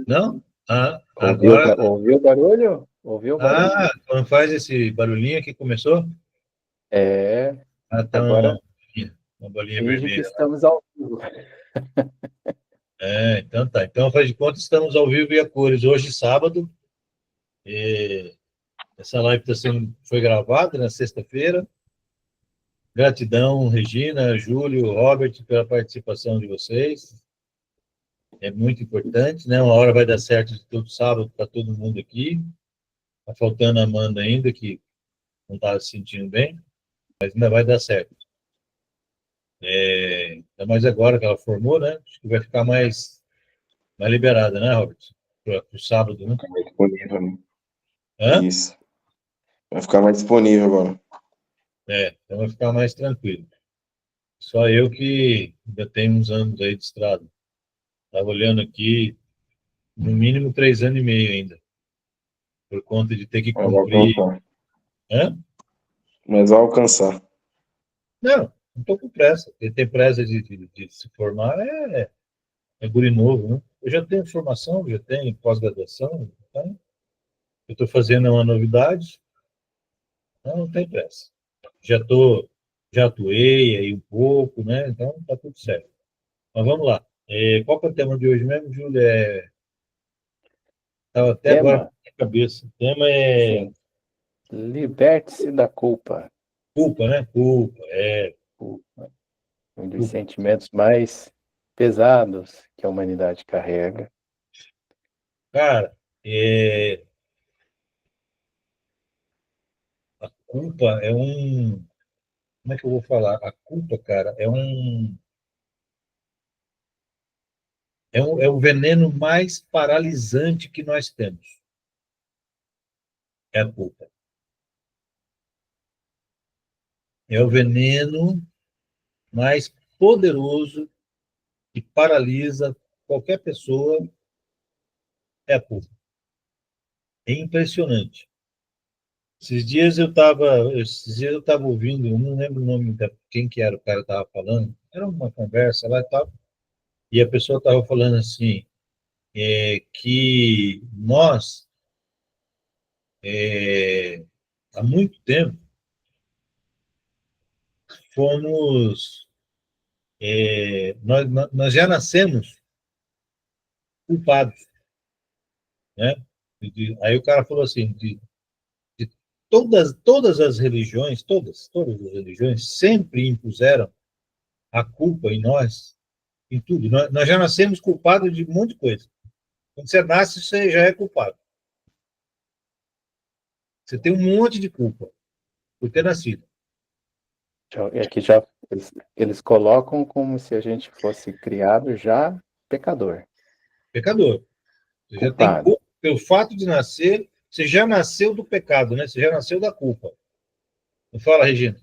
Não? Ah, Ouviu, agora. ouviu o barulho? Ouviu o barulho? Ah, quando faz esse barulhinho que começou? É, Ah, tá agora uma bolinha finge que vermelha. estamos ao vivo. É, então tá. Então, faz de conta, estamos ao vivo e a cores. Hoje, sábado, e essa live foi gravada na sexta-feira. Gratidão, Regina, Júlio, Robert, pela participação de vocês. É muito importante, né? Uma hora vai dar certo de todo sábado para todo mundo aqui. Tá faltando a Amanda ainda, que não está se sentindo bem, mas ainda vai dar certo. Ainda mais agora que ela formou, né? Acho que vai ficar mais liberada, né, Robert? Para o sábado, né? Mais disponível, né? Hã? Isso. Vai ficar mais disponível agora. Então vai ficar mais tranquilo. Só eu que ainda tenho uns anos aí de estrada. Estava olhando aqui, no mínimo 3 anos e meio ainda, por conta de ter que Mas vai cumprir. alcançar. Hã? Mas vai alcançar. Não estou com pressa. Quem tem pressa de se formar é guri novo, né? Eu já tenho formação, já tenho pós-graduação, então eu estou fazendo uma novidade, então não tem pressa. Já tô, já atuei aí um pouco, né? Então tá tudo certo. Mas vamos lá. Qual que é o tema de hoje mesmo, Júlia? Estava até agora Tema, na cabeça. O tema é sim, liberte-se da culpa. culpa, né? Culpa, Culpa, um dos culpa. sentimentos mais pesados que a humanidade carrega. Cara, a culpa é um. Como é que eu vou falar? A culpa, cara, é o veneno mais paralisante que nós temos. É a culpa. É o veneno mais poderoso que paralisa qualquer pessoa, é a culpa. É impressionante. Esses dias eu estava ouvindo, eu não lembro o nome de quem que era o cara que estava falando, era uma conversa lá e tal, e a pessoa estava falando assim, que nós, há muito tempo, fomos, nós já nascemos culpados, né? Aí o cara falou assim, de todas as religiões, todas as religiões sempre impuseram a culpa em nós, em tudo. Nós já nascemos culpados de um monte de coisa. Quando você nasce, você já é culpado. Você tem um monte de culpa por ter nascido. E aqui já eles colocam como se a gente fosse criado já pecador, Pecador. Você já tem culpado. culpa pelo fato de nascer, você já nasceu do pecado, né? Você já nasceu da culpa. Não fala, Regina?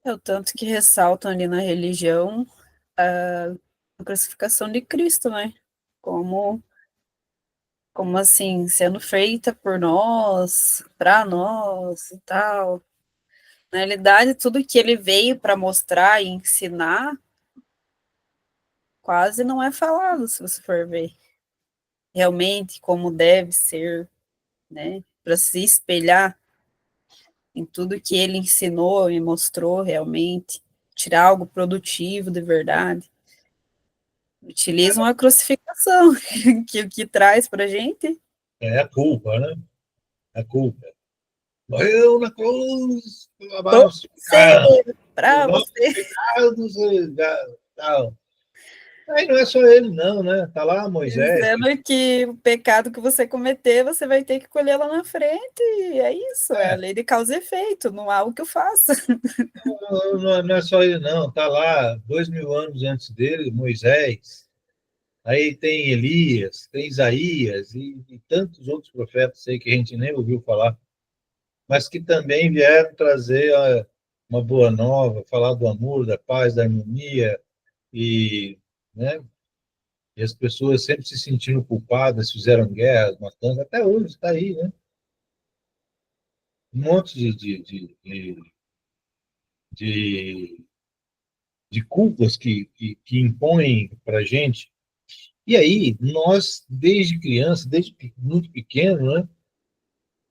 É o tanto que ressaltam ali na religião a crucificação de Cristo, né? Como, como assim, sendo feita por nós, para nós e tal. Na realidade, tudo que ele veio para mostrar e ensinar quase não é falado, se você for ver. Realmente como deve ser, né? Para se espelhar em tudo que ele ensinou e mostrou realmente, tirar algo produtivo de verdade. Utilizam a crucificação que traz para a gente. É a culpa, né? A culpa. Morreu na cruz, Por lavaram os você, pecados, para nossos você. pecados, tal. Aí não é só ele, não, né? Tá lá Moisés. Dizendo que o pecado que você cometer, você vai ter que colher lá na frente. E é isso, é a lei de causa e efeito, não há o que eu faça. Não é só ele, não. Tá lá 2.000 anos antes dele, Moisés. Aí tem Elias, tem Isaías e tantos outros profetas aí que a gente nem ouviu falar, mas que também vieram trazer uma boa nova, falar do amor, da paz, da harmonia, e, né, e as pessoas sempre se sentindo culpadas, fizeram guerras, matando, até hoje está aí, né? Um monte de culpas que impõem para a gente E aí, nós, desde criança, muito pequeno, né,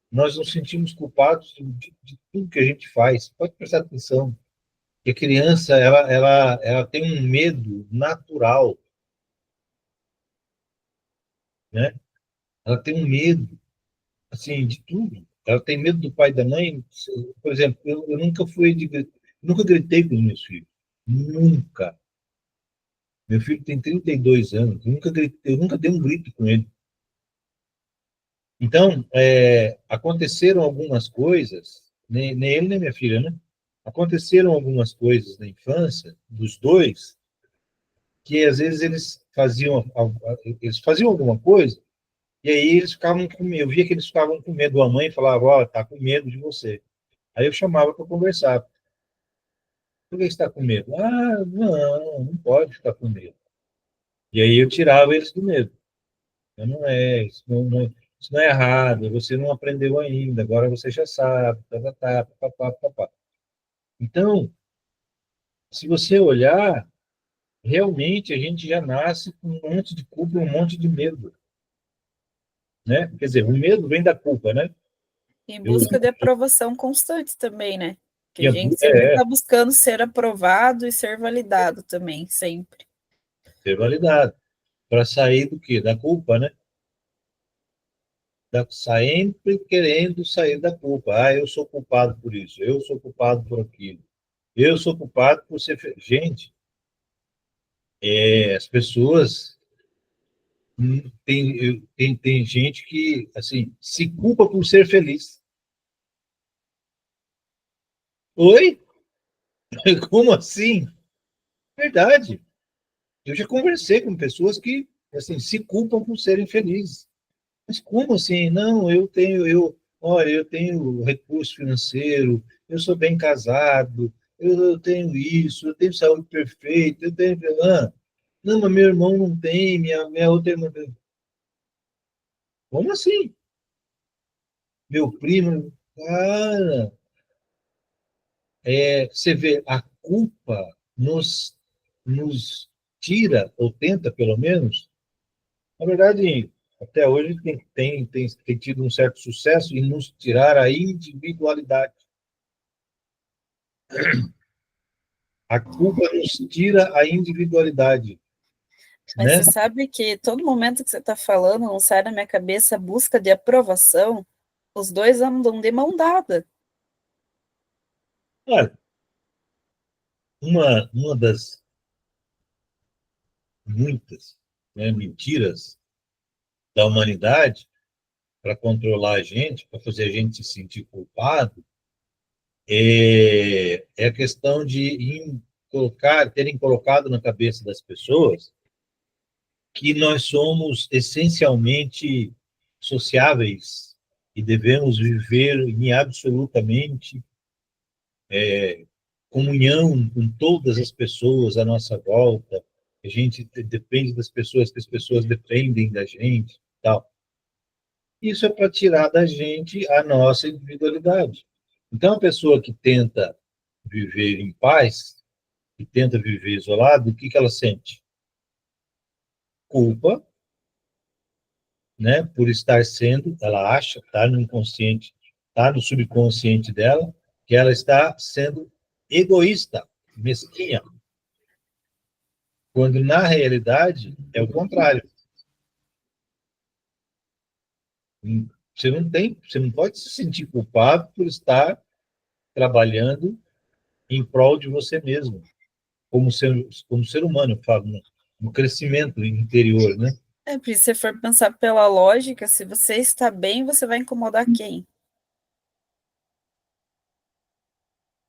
nós nos sentimos culpados de tudo que a gente faz. Pode prestar atenção, que a criança, ela tem um medo natural, né? Ela tem um medo, assim, de tudo. Ela tem medo do pai e da mãe. Por exemplo, eu nunca gritei com os meus filhos. Nunca. Meu filho tem 32 anos, eu nunca dei um grito com ele. Então, aconteceram algumas coisas, nem ele nem minha filha, né? Aconteceram algumas coisas na infância dos dois, que às vezes eles faziam alguma coisa, e aí eles ficavam com medo. Eu via que eles ficavam com medo. A mãe falava, ó, tá com medo de você. Aí eu chamava para conversar. Por que você está com medo? Ah, não pode ficar com medo. E aí eu tirava eles do medo. Não é, isso não é errado, você não aprendeu ainda, agora você já sabe, papapá, papapá. Então, se você olhar, realmente a gente já nasce com um monte de culpa, um monte de medo, né? Quer dizer, o medo vem da culpa, né? Em Eu, busca de aprovação constante também, né? Que e a a gente bu- sempre está buscando ser aprovado e ser validado também, sempre. Ser validado, para sair do quê? Da culpa, né? Sempre querendo sair da culpa. Ah, eu sou culpado por isso, eu sou culpado por aquilo, eu sou culpado por ser. Gente, as pessoas. Tem gente que, assim, se culpa por ser feliz. Oi? Como assim? Verdade. Eu já conversei com pessoas que, assim, se culpam por serem felizes. Mas como assim? Não, olha, eu tenho recurso financeiro, eu sou bem casado, eu tenho isso, eu tenho saúde perfeita, eu tenho. Não, mas meu irmão não tem, minha outra irmã. Como assim? Meu primo. Cara, você vê, a culpa nos tira, ou tenta pelo menos, na verdade, até hoje tem tido um certo sucesso em nos tirar a individualidade. A culpa nos tira a individualidade, Mas né? você sabe que todo momento que você está falando, não sai da minha cabeça a busca de aprovação, os dois andam de mão dada. Olha, uma das muitas, né, mentiras da humanidade para controlar a gente, para fazer a gente se sentir culpado, é a questão de terem colocado na cabeça das pessoas que nós somos essencialmente sociáveis e devemos viver em absolutamente comunhão com todas as pessoas à nossa volta. A gente depende das pessoas, que as pessoas dependem da gente, tal. Isso é para tirar da gente a nossa individualidade. Então, a pessoa que tenta viver em paz, que tenta viver isolado, o que ela sente? Culpa, né, por estar sendo, ela acha, está no inconsciente, está no subconsciente dela, que ela está sendo egoísta, mesquinha, quando na realidade é o contrário. Você não pode se sentir culpado por estar trabalhando em prol de você mesmo, como ser humano, eu falo, no crescimento interior, né? Porque se você for pensar pela lógica, se você está bem, você vai incomodar quem?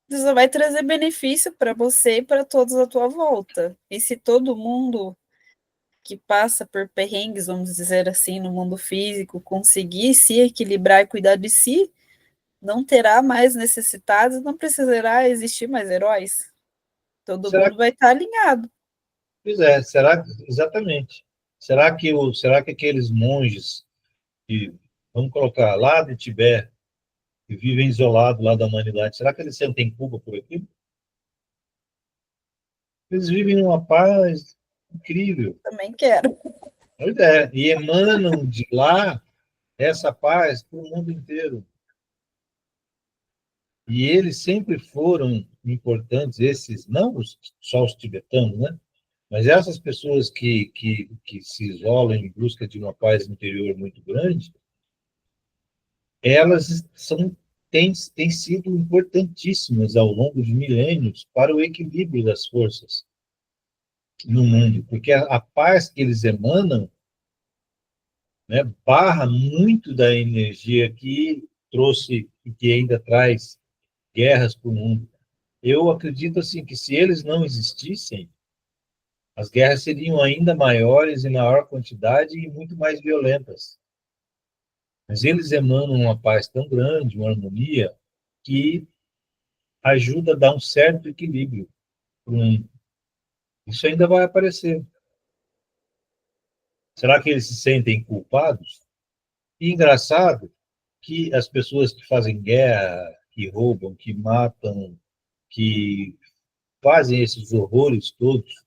Você só vai trazer benefício para você e para todos à tua volta. E se todo mundo que passa por perrengues, vamos dizer assim, no mundo físico, conseguir se equilibrar e cuidar de si, não terá mais necessitados, não precisará existir mais heróis. Todo Será mundo vai estar alinhado. Pois exatamente. Será que aqueles monges que, vamos colocar, lá de Tibete, que vivem isolados lá da humanidade, será que eles sentem culpa por aquilo? Eles vivem numa paz incrível. Também quero. Pois é, e emanam de lá essa paz para o mundo inteiro. E eles sempre foram importantes, esses, não só os tibetanos, né? Mas essas pessoas que se isolam em busca de uma paz interior muito grande, elas têm sido importantíssimas ao longo de milênios para o equilíbrio das forças no mundo, porque a paz que eles emanam, né, barra muito da energia que trouxe e que ainda traz guerras para o mundo. Eu acredito assim que se eles não existissem, as guerras seriam ainda maiores, em maior quantidade e muito mais violentas. Mas eles emanam uma paz tão grande, uma harmonia, que ajuda a dar um certo equilíbrio para o mundo. Isso ainda vai aparecer. Será que eles se sentem culpados? E engraçado que as pessoas que fazem guerra, que roubam, que matam, que fazem esses horrores todos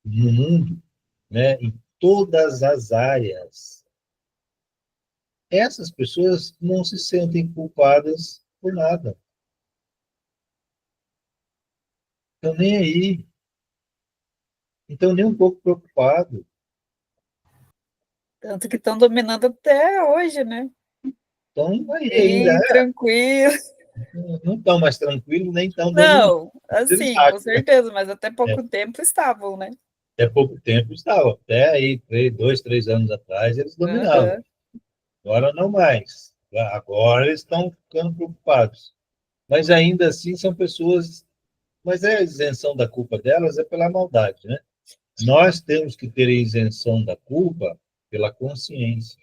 no mundo, né, em todas as áreas, essas pessoas não se sentem culpadas por nada. Estão nem aí. Então, nem um pouco preocupado. Tanto que estão dominando até hoje, né? Estão aí ainda. Bem tranquilo. Não estão mais tranquilos, nem estão dominando. Não, Eles assim, com acham, né? certeza, mas até pouco tempo estavam, né? Até pouco tempo estavam. Até aí, 2, 3 anos atrás, eles dominavam. Aham. Agora não mais. Agora eles estão ficando preocupados. Mas ainda assim são pessoas. Mas a isenção da culpa delas é pela maldade, né? Nós temos que ter a isenção da culpa pela consciência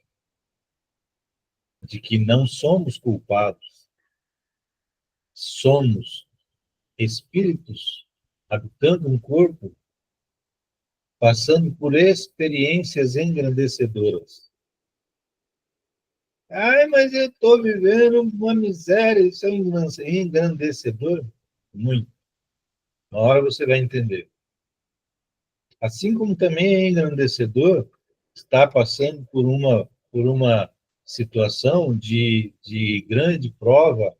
de que não somos culpados, somos espíritos habitando um corpo, passando por experiências engrandecedoras. Ai, mas eu estou vivendo uma miséria, isso é engrandecedor? Muito. Uma hora você vai entender. Assim como também é engrandecedor estar passando por uma situação de grande prova,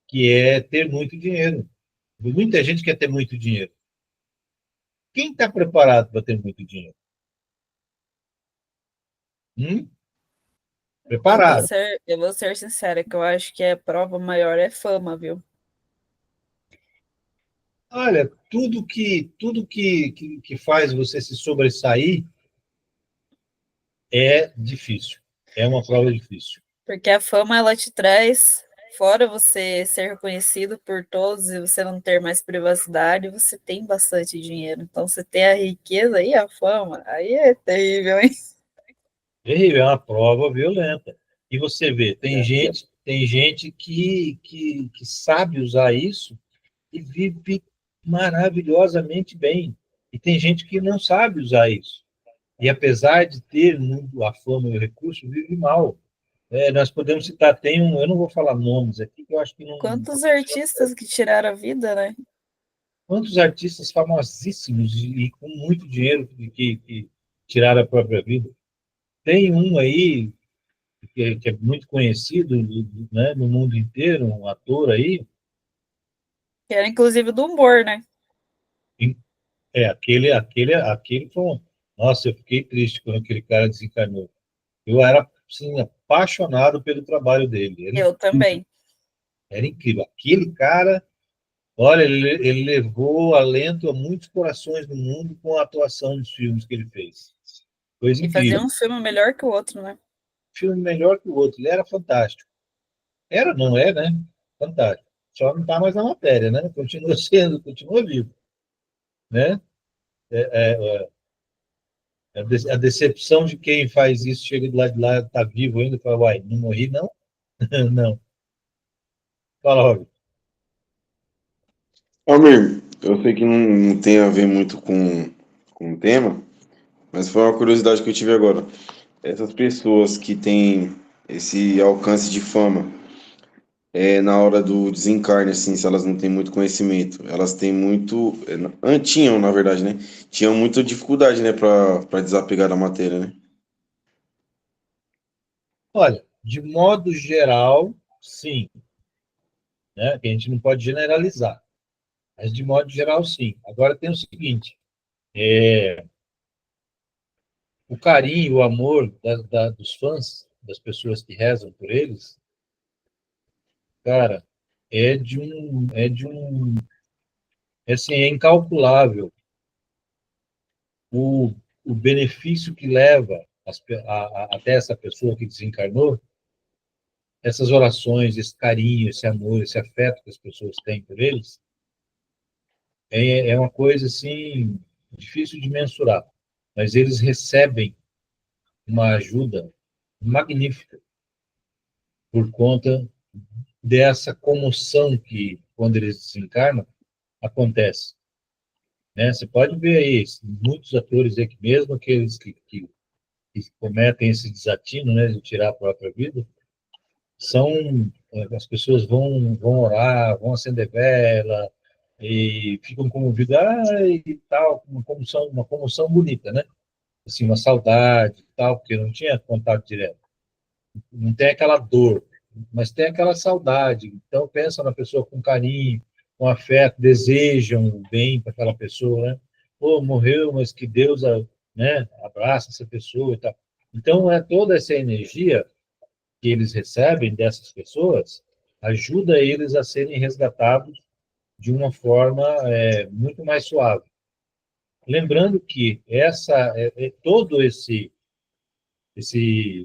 que é ter muito dinheiro. Muita gente quer ter muito dinheiro. Quem está preparado para ter muito dinheiro? Preparado. Eu vou ser sincera, que eu acho que a prova maior é fama, viu? Olha, tudo que faz você se sobressair é difícil. É uma prova difícil. Porque a fama, ela te traz, fora você ser reconhecido por todos e você não ter mais privacidade, você tem bastante dinheiro. Então, você tem a riqueza e a fama, aí é terrível, hein? Terrível, é uma prova violenta. E você vê, tem gente que sabe usar isso e vive maravilhosamente bem. E tem gente que não sabe usar isso. E apesar de ter a fama e o recurso, vive mal. Nós podemos citar, eu não vou falar nomes aqui, que eu acho que não. Quantos artistas que tiraram a vida, né? Quantos artistas famosíssimos e com muito dinheiro que tiraram a própria vida? Tem um aí que é muito conhecido, né, no mundo inteiro, um ator aí. Que era inclusive do humor, né? Aquele foi um. Nossa, eu fiquei triste quando aquele cara desencarnou. Eu era, assim, apaixonado pelo trabalho dele. Eu também. Era incrível. Aquele cara, olha, ele levou alento a muitos corações no mundo com a atuação dos filmes que ele fez. Coisa E fazia incrível. um filme melhor que o outro, né? Filme melhor que o outro. Ele era fantástico. Era, não é, né? Fantástico. Só não está mais na matéria, né? Continua vivo, né? É, é, a decepção de quem faz isso, chega do lado de lá, está vivo ainda, fala, uai, não morri, não? Não. Fala, Robert. Almir, eu sei que não tem a ver muito com o tema, mas foi uma curiosidade que eu tive agora. Essas pessoas que têm esse alcance de fama, na hora do desencarne, assim, se elas não têm muito conhecimento. Elas têm muito. Tinham, na verdade, né? Tinham muita dificuldade, né, para desapegar da matéria, né? Olha, de modo geral, sim, né? Que a gente não pode generalizar, mas de modo geral, sim. Agora tem o seguinte: o carinho, o amor dos fãs, das pessoas que rezam por eles, cara, assim, é incalculável o, o benefício que leva até essa pessoa que desencarnou, essas orações, esse carinho, esse amor, esse afeto que as pessoas têm por eles, é uma coisa, assim, difícil de mensurar. Mas eles recebem uma ajuda magnífica por conta dessa comoção que, quando eles desencarnam, acontece. Né? Você pode ver aí, muitos atores aqui, mesmo aqueles que cometem esse desatino, né, de tirar a própria vida, são as pessoas vão orar, vão acender vela e ficam comovidas, e tal, uma comoção bonita, né? Assim, uma saudade e tal, porque não tinha contato direto. Não tem aquela dor, mas tem aquela saudade. Então, pensa na pessoa com carinho, com afeto, desejam o bem para aquela pessoa, né? Pô, morreu, mas que Deus, né, abraça essa pessoa e tal. Então, toda essa energia que eles recebem dessas pessoas ajuda eles a serem resgatados de uma forma muito mais suave. Lembrando que todo esse esse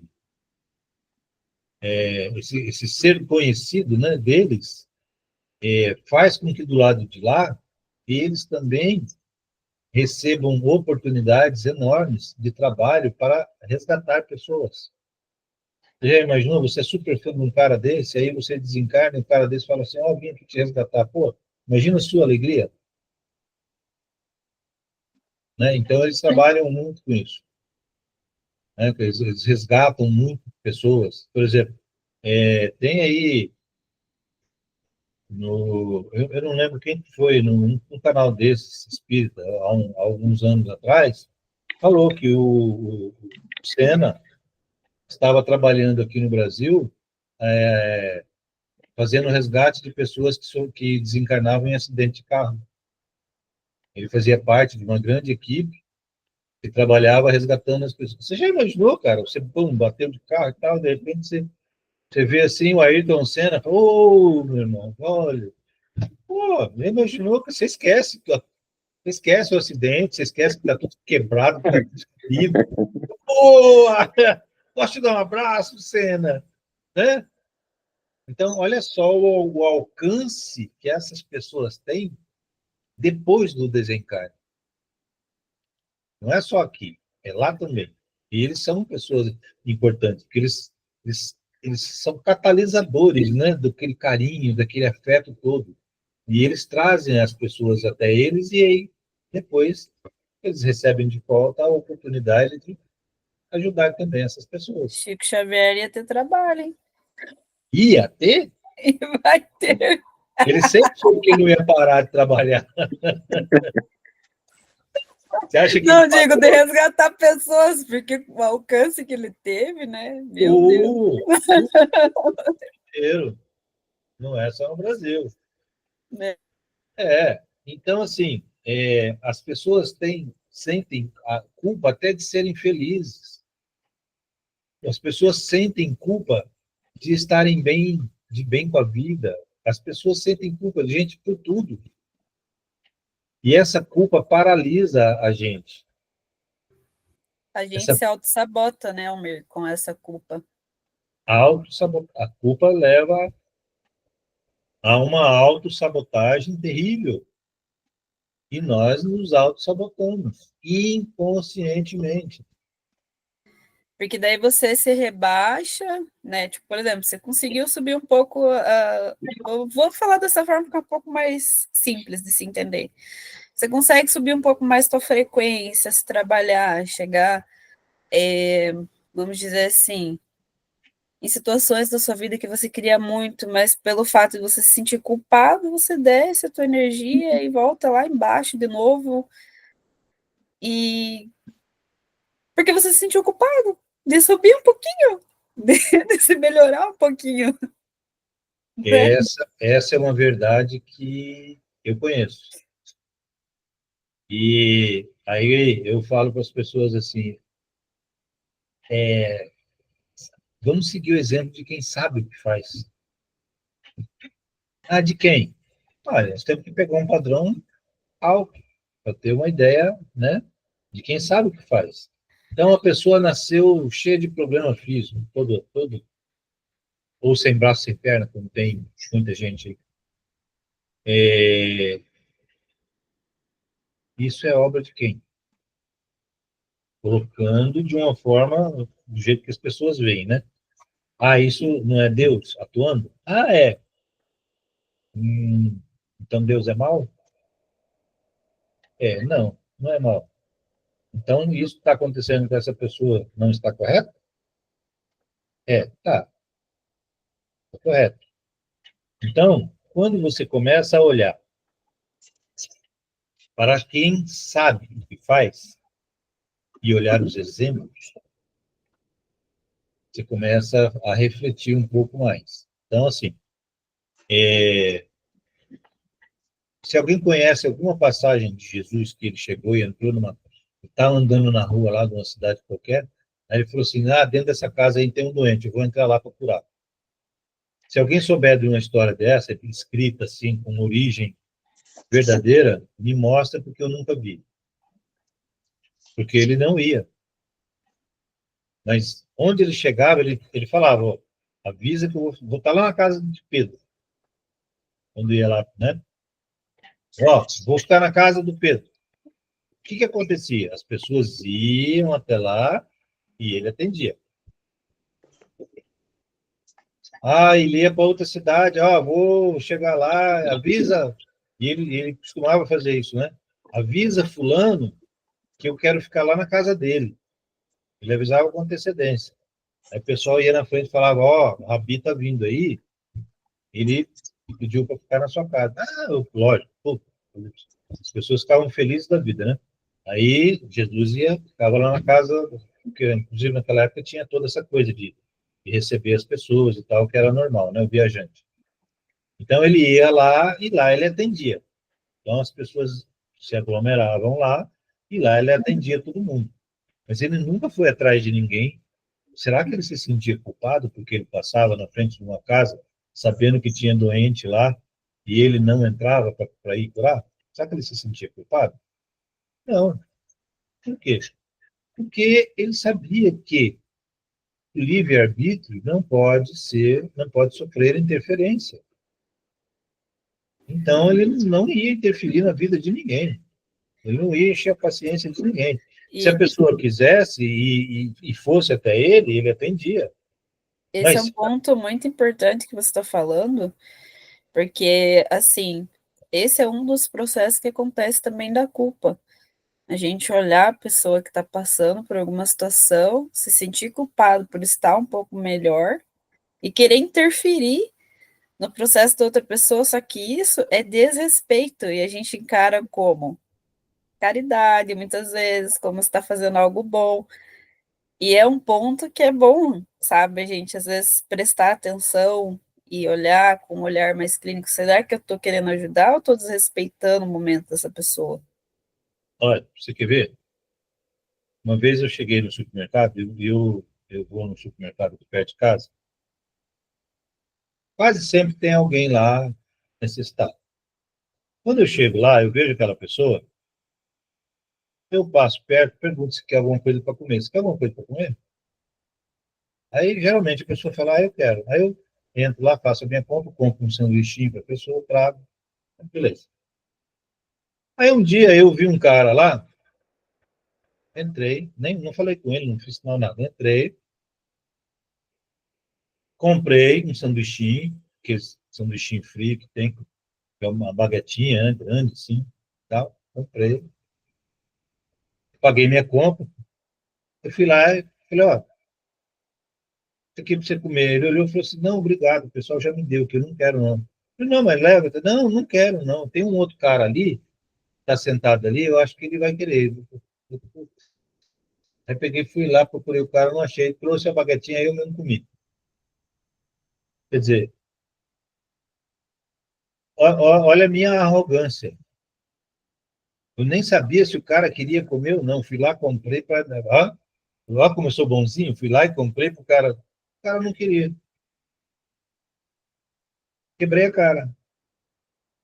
ser conhecido, né, deles, faz com que do lado de lá eles também recebam oportunidades enormes de trabalho para resgatar pessoas. Você já imaginou, você é super fã de um cara desse, aí você desencarna e um cara desse fala assim, ó, vim aqui te resgatar. Pô, imagina a sua alegria. Né? Então, eles trabalham muito com isso. Né? Eles resgatam muito pessoas. Por exemplo, tem aí eu não lembro quem foi, num canal desses, espírita, há alguns anos atrás, falou que o Senna estava trabalhando aqui no Brasil, fazendo resgate de pessoas que desencarnavam em acidente de carro. Ele fazia parte de uma grande equipe que trabalhava resgatando as pessoas. Você já imaginou, cara? Você, pum, bateu de carro e tal, de repente você vê assim o Ayrton Senna, ô, meu irmão, olha, pô, não imaginou que você esquece o acidente, você esquece que está tudo quebrado, que está tudo destruído. Pô, posso te dar um abraço, Senna? Né? Então, olha só o alcance que essas pessoas têm depois do desencarne. Não é só aqui, é lá também. E eles são pessoas importantes, porque eles são catalisadores, né, daquele carinho, daquele afeto todo. E eles trazem as pessoas até eles e aí, depois, eles recebem de volta a oportunidade de ajudar também essas pessoas. Chico Xavier ia ter trabalho, hein? Ia ter? E vai ter. Ele sempre soube que ele não ia parar de trabalhar. Você acha que não digo de resgatar pessoas, porque o alcance que ele teve, né? Meu Deus. Inteiro. Não é só no Brasil. É. Então, assim, as pessoas sentem a culpa até de serem felizes. As pessoas sentem culpa de estarem de bem com a vida. As pessoas sentem culpa, gente, por tudo. E essa culpa paralisa a gente. A gente se auto-sabota, né, Almir, com essa culpa. A culpa leva a uma autossabotagem terrível. E nós nos autossabotamos inconscientemente. Porque daí você se rebaixa, né? Tipo, por exemplo, você conseguiu subir um pouco. Eu vou falar dessa forma que é um pouco mais simples de se entender. Você consegue subir um pouco mais sua frequência, se trabalhar, chegar, vamos dizer assim, em situações da sua vida que você queria muito, mas pelo fato de você se sentir culpado, você desce a tua energia e volta lá embaixo de novo. E porque você se sentiu culpado de subir um pouquinho, de se melhorar um pouquinho. Né? Essa é uma verdade que eu conheço. E aí eu falo para as pessoas assim, vamos seguir o exemplo de quem sabe o que faz. Ah, de quem? Olha, nós temos que pegar um padrão alto para ter uma ideia, né, de quem sabe o que faz. Então, a pessoa nasceu cheia de problema físico, todo, ou sem braço, sem perna, como tem muita gente aí. Isso é obra de quem? Colocando de uma forma, do jeito que as pessoas veem, né? Ah, isso não é Deus atuando? Ah, é. Então Deus é mau? Não, não é mau. Então isso que está acontecendo com essa pessoa não está correto? Está correto. Então, quando você começa a olhar para quem sabe o que faz e olhar os exemplos, você começa a refletir um pouco mais. Então, assim, se alguém conhece alguma passagem de Jesus que ele chegou e entrou está andando na rua lá de uma cidade qualquer, aí ele falou assim, dentro dessa casa aí tem um doente, eu vou entrar lá para curar. Se alguém souber de uma história dessa, escrita assim, com origem verdadeira, me mostra, porque eu nunca vi. Porque ele não ia. Mas onde ele chegava, ele falava, ó, avisa que eu vou estar lá na casa de Pedro. Quando ia lá, né? Ó, vou ficar na casa do Pedro. O que acontecia? As pessoas iam até lá e ele atendia. Ele ia para outra cidade, vou chegar lá, avisa. E ele costumava fazer isso, né? Avisa fulano que eu quero ficar lá na casa dele. Ele avisava com antecedência. Aí o pessoal ia na frente e falava, o Rabi está vindo aí, ele pediu para ficar na sua casa. Lógico, pô, as pessoas ficavam felizes da vida, né? Aí Jesus ficava lá na casa, porque inclusive naquela época tinha toda essa coisa de receber as pessoas e tal, que era normal, né? O viajante. Então ele ia lá e lá ele atendia. Então as pessoas se aglomeravam lá e lá ele atendia todo mundo. Mas ele nunca foi atrás de ninguém. Será que ele se sentia culpado porque ele passava na frente de uma casa sabendo que tinha doente lá e ele não entrava para ir curar? Será que ele se sentia culpado? Não. Por quê? Porque ele sabia que o livre-arbítrio não pode sofrer interferência. Então, ele não ia interferir na vida de ninguém. Ele não ia encher a paciência de ninguém. Se a pessoa quisesse e fosse até ele atendia. Esse é um Mas, ponto muito importante que você está falando, porque, assim, esse é um dos processos que acontece também da culpa. A gente olhar a pessoa que está passando por alguma situação, se sentir culpado por estar um pouco melhor e querer interferir no processo da outra pessoa, só que isso é desrespeito e a gente encara como caridade, muitas vezes, como está fazendo algo bom. E é um ponto que é bom, sabe, a gente às vezes prestar atenção e olhar com um olhar mais clínico. Será que eu estou querendo ajudar ou estou desrespeitando o momento dessa pessoa? olha, você quer ver? Uma vez eu cheguei no supermercado, eu vou no supermercado aqui perto de casa, quase sempre tem alguém lá necessitado. Quando eu chego lá, eu vejo aquela pessoa, eu passo perto, pergunto se quer alguma coisa para comer. Você quer alguma coisa para comer? Aí, geralmente, a pessoa fala, eu quero. Aí eu entro lá, faço a minha compra, compro um sanduichinho para a pessoa, trago, beleza. Aí um dia eu vi um cara lá, entrei, nem não falei com ele, não fiz sinal nada, entrei, comprei um sanduichinho, aquele sanduichinho frio que tem, que é uma baguetinha, né, grande, assim, tal, comprei, paguei minha compra, eu fui lá e falei, aqui para você comer. Ele olhou e falou assim, não, obrigado, o pessoal já me deu, que eu não quero, não. Eu falei, não, mas leva. Não, não quero, não. Tem um outro cara ali, está sentado ali, eu acho que ele vai querer. Aí peguei, fui lá, procurei o cara, não achei, trouxe a baguetinha, aí eu mesmo comi. Quer dizer, olha a minha arrogância. Eu nem sabia se o cara queria comer ou não. Fui lá, comprei para. Lá como eu sou bonzinho, fui lá e comprei para o cara. O cara não queria. Quebrei a cara,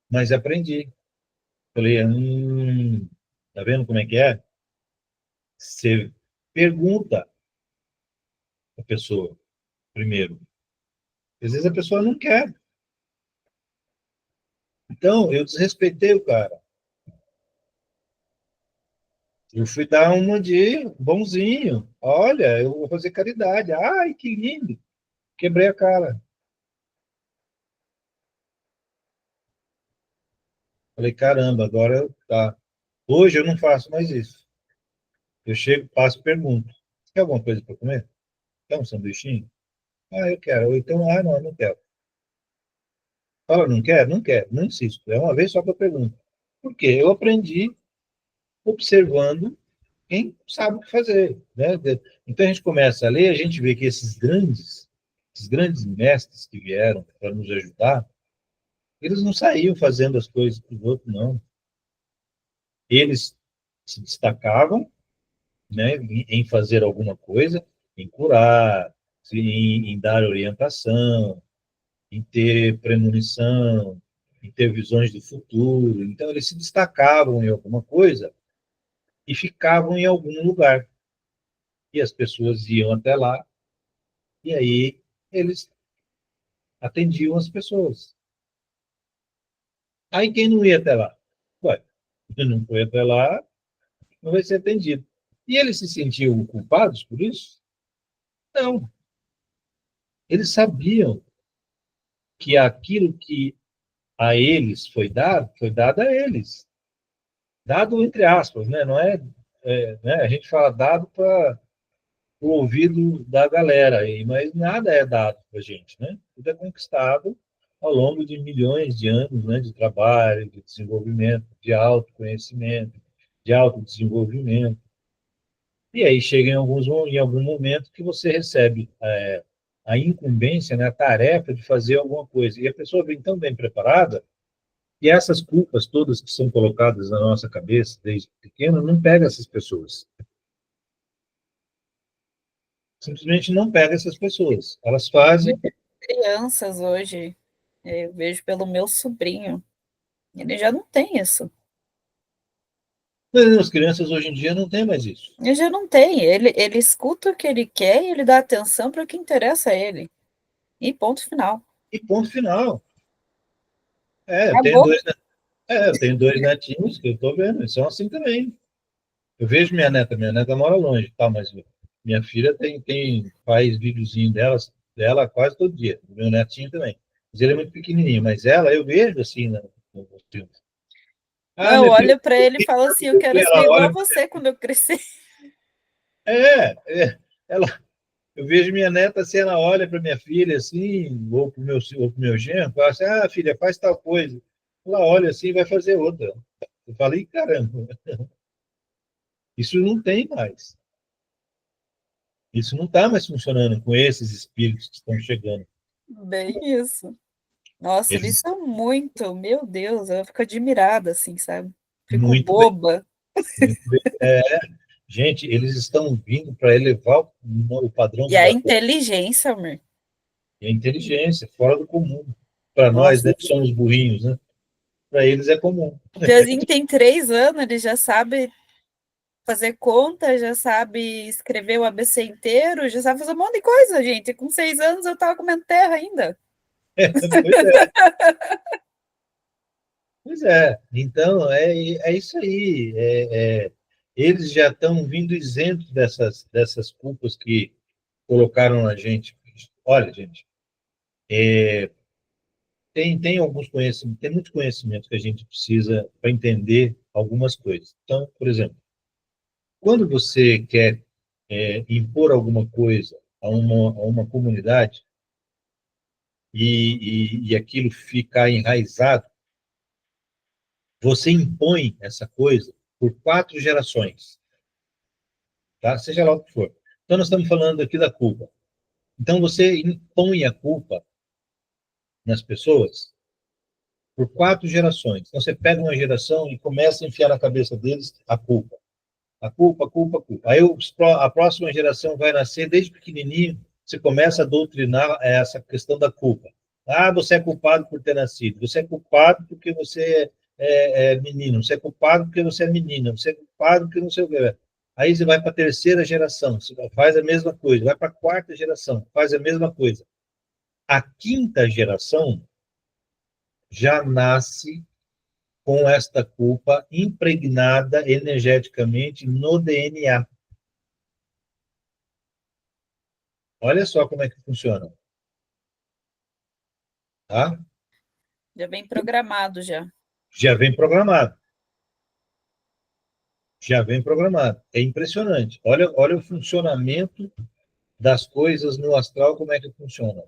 mas aprendi. Falei, tá vendo como é que é? Você pergunta a pessoa primeiro. Às vezes a pessoa não quer. Então, eu desrespeitei o cara. Eu fui dar uma de bonzinho. Olha, eu vou fazer caridade. Ai, que lindo. Quebrei a cara. Falei, caramba, agora tá. Hoje eu não faço mais isso. Eu chego, passo e pergunto. Quer alguma coisa para comer? Quer um sanduichinho? Ah, eu quero. Ou então, não, eu não quero. Fala, não quer? Não quer. Não insisto. É uma vez só que eu pergunto. Por quê? Eu aprendi observando quem sabe o que fazer. Né? Então a gente começa a ler, a gente vê que esses grandes mestres que vieram para nos ajudar, eles não saíam fazendo as coisas para os outros, não. Eles se destacavam, né, em fazer alguma coisa, em curar, em dar orientação, em ter premonição, em ter visões do futuro. Então, eles se destacavam em alguma coisa e ficavam em algum lugar. E as pessoas iam até lá, e aí eles atendiam as pessoas. Aí quem não ia até lá? Ué, não foi até lá, não vai ser atendido. E eles se sentiam culpados por isso? Não. Eles sabiam que aquilo que a eles foi dado a eles. Dado entre aspas, né? Não é, né? A gente fala dado para o ouvido da galera, aí, mas nada é dado para a gente, né? Tudo é conquistado ao longo de milhões de anos, né? De trabalho, de desenvolvimento, de autoconhecimento, de autodesenvolvimento. E aí chega em algum momento que você recebe a incumbência, né? A tarefa de fazer alguma coisa. E a pessoa vem tão bem preparada. E essas culpas todas que são colocadas na nossa cabeça desde pequeno, não pega essas pessoas. Simplesmente não pega essas pessoas. Elas fazem. Crianças hoje, eu vejo pelo meu sobrinho, ele já não tem isso. As crianças hoje em dia não têm mais isso. Ele já não tem. Ele escuta o que ele quer e ele dá atenção para o que interessa a ele. E ponto final. E ponto final. Acabou. Eu tenho dois netinhos que eu estou vendo, eles são assim também. Eu vejo minha neta mora longe, tá, mas minha filha faz videozinho dela quase todo dia, meu netinho também. Mas ele é muito pequenininho, mas ela eu vejo assim no filme. Eu Minha filha, olho para ele e falo assim, eu quero ser ela igual a olha, você quando eu crescer. ela, eu vejo minha neta assim, ela olha para minha filha assim, ou para o meu genro, fala assim, filha, faz tal coisa. Ela olha assim e vai fazer outra. Eu falei, caramba, isso não tem mais. Isso não está mais funcionando com esses espíritos que estão chegando. Bem isso. Nossa, eles Eles são muito, meu Deus, eu fico admirada, assim, sabe? Fico muito bem, boba. muito bem. Gente, eles estão vindo para elevar o padrão E a vibratório inteligência, amor. e a inteligência, fora do comum. Para nós, Nossa, né, que somos burrinhos, né? Para eles é comum. o Piazinho tem 3 anos, ele já sabe fazer conta, já sabe escrever o ABC inteiro, já sabe fazer um monte de coisa, gente. Com 6 anos eu tava comendo terra ainda. Pois é. Pois é. Então, é isso aí. Eles já estão vindo isentos dessas culpas que colocaram na gente. Olha, gente, tem alguns conhecimentos, tem muitos conhecimentos que a gente precisa para entender algumas coisas. Então, por exemplo, quando você quer impor alguma coisa a uma comunidade e aquilo ficar enraizado, você impõe essa coisa por 4 gerações, tá? Seja lá o que for. Então, nós estamos falando aqui da culpa. Então, você impõe a culpa nas pessoas por 4 gerações. Então, você pega uma geração e começa a enfiar na cabeça deles a culpa. A culpa, a culpa, a culpa. Aí a próxima geração vai nascer, desde pequenininho, você começa a doutrinar essa questão da culpa. Ah, você é culpado por ter nascido. Você é culpado porque você é menino. Você é culpado porque você é menina. Você é culpado porque não sei o que. Aí você vai para a terceira geração, você faz a mesma coisa. Vai para a quarta geração, faz a mesma coisa. A quinta geração já nasce com esta culpa impregnada energeticamente no DNA. Olha só como é que funciona. Tá? Já vem programado já. Já vem programado. Já vem programado. É impressionante. Olha o funcionamento das coisas no astral, como é que funciona.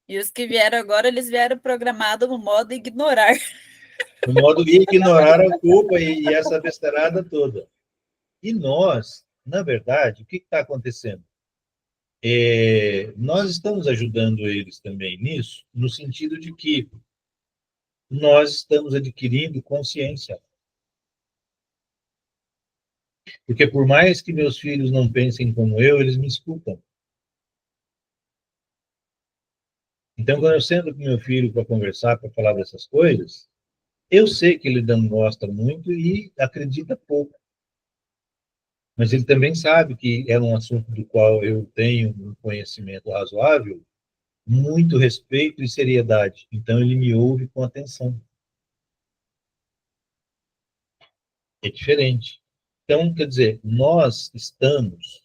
E os que vieram agora, eles vieram programados no modo ignorar. No modo de ignorar a culpa e essa besteirada toda. E nós, na verdade, o que está acontecendo? Nós estamos ajudando eles também nisso, no sentido de que nós estamos adquirindo consciência. Porque por mais que meus filhos não pensem como eu, eles me escutam. Então, quando eu sento com meu filho para conversar, para falar dessas coisas, eu sei que ele não gosta muito e acredita pouco. Mas ele também sabe que é um assunto do qual eu tenho um conhecimento razoável, muito respeito e seriedade. Então, ele me ouve com atenção. É diferente. Então, quer dizer, nós estamos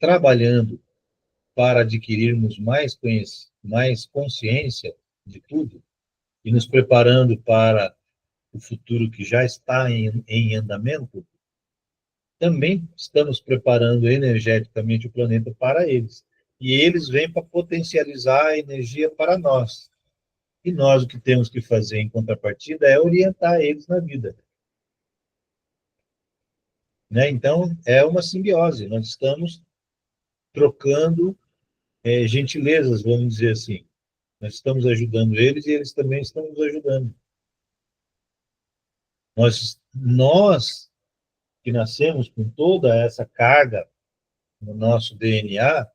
trabalhando para adquirirmos mais consciência de tudo e nos preparando para o futuro que já está em andamento, também estamos preparando energeticamente o planeta para eles. E eles vêm para potencializar a energia para nós. E nós o que temos que fazer em contrapartida é orientar eles na vida. Né? Então, é uma simbiose. Nós estamos trocando gentilezas, vamos dizer assim. Nós estamos ajudando eles e eles também estão nos ajudando. Nós que nascemos com toda essa carga no nosso DNA,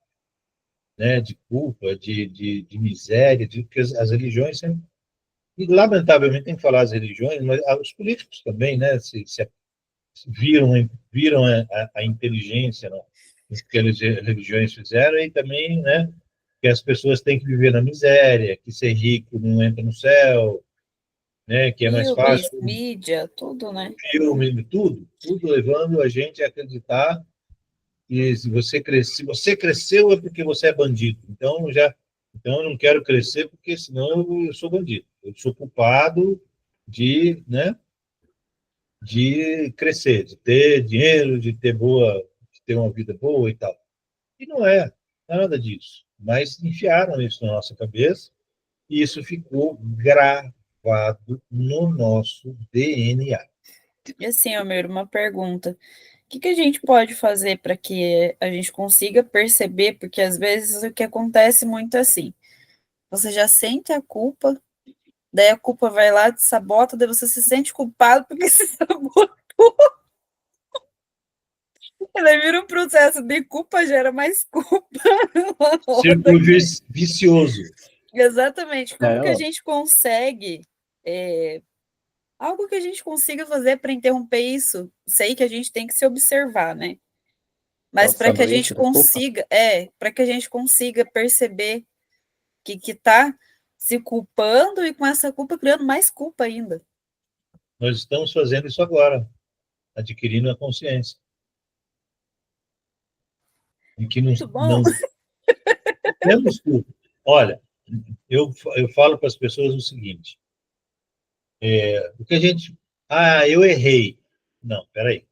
né, de culpa, de miséria, porque as religiões sempre, e lamentavelmente tem que falar as religiões, mas os políticos também, né, se viram a inteligência, né, que as religiões fizeram, e também, né, que as pessoas têm que viver na miséria, que ser rico não entra no céu, né, que é mais Filmes, fácil, mídia, tudo, né? filme, tudo levando a gente a acreditar que se você cresceu é porque você é bandido. Então eu não quero crescer porque senão eu sou bandido. Eu sou culpado de, né, de crescer, de ter dinheiro, de ter uma vida boa e tal. E não é nada disso. Mas enfiaram isso na nossa cabeça e isso ficou gravado no nosso DNA. E assim, Almir, uma pergunta. O que a gente pode fazer para que a gente consiga perceber? Porque às vezes o que acontece muito é assim, você já sente a culpa, daí a culpa vai lá, te sabota, daí você se sente culpado porque se sabotou. E daí vira um processo de culpa, gera mais culpa. Círculo vicioso. Exatamente. Como que a ó, gente consegue algo que a gente consiga fazer para interromper isso? Sei que a gente tem que se observar, né? é o Mas para que a gente sanduíche da culpa. para que a gente consiga perceber que está se culpando e com essa culpa criando mais culpa ainda. Nós estamos fazendo isso agora, adquirindo a consciência. De que Muito bom. não temos culpa. Olha, eu falo para as pessoas o seguinte: o que a gente. Ah, eu errei. Não, peraí.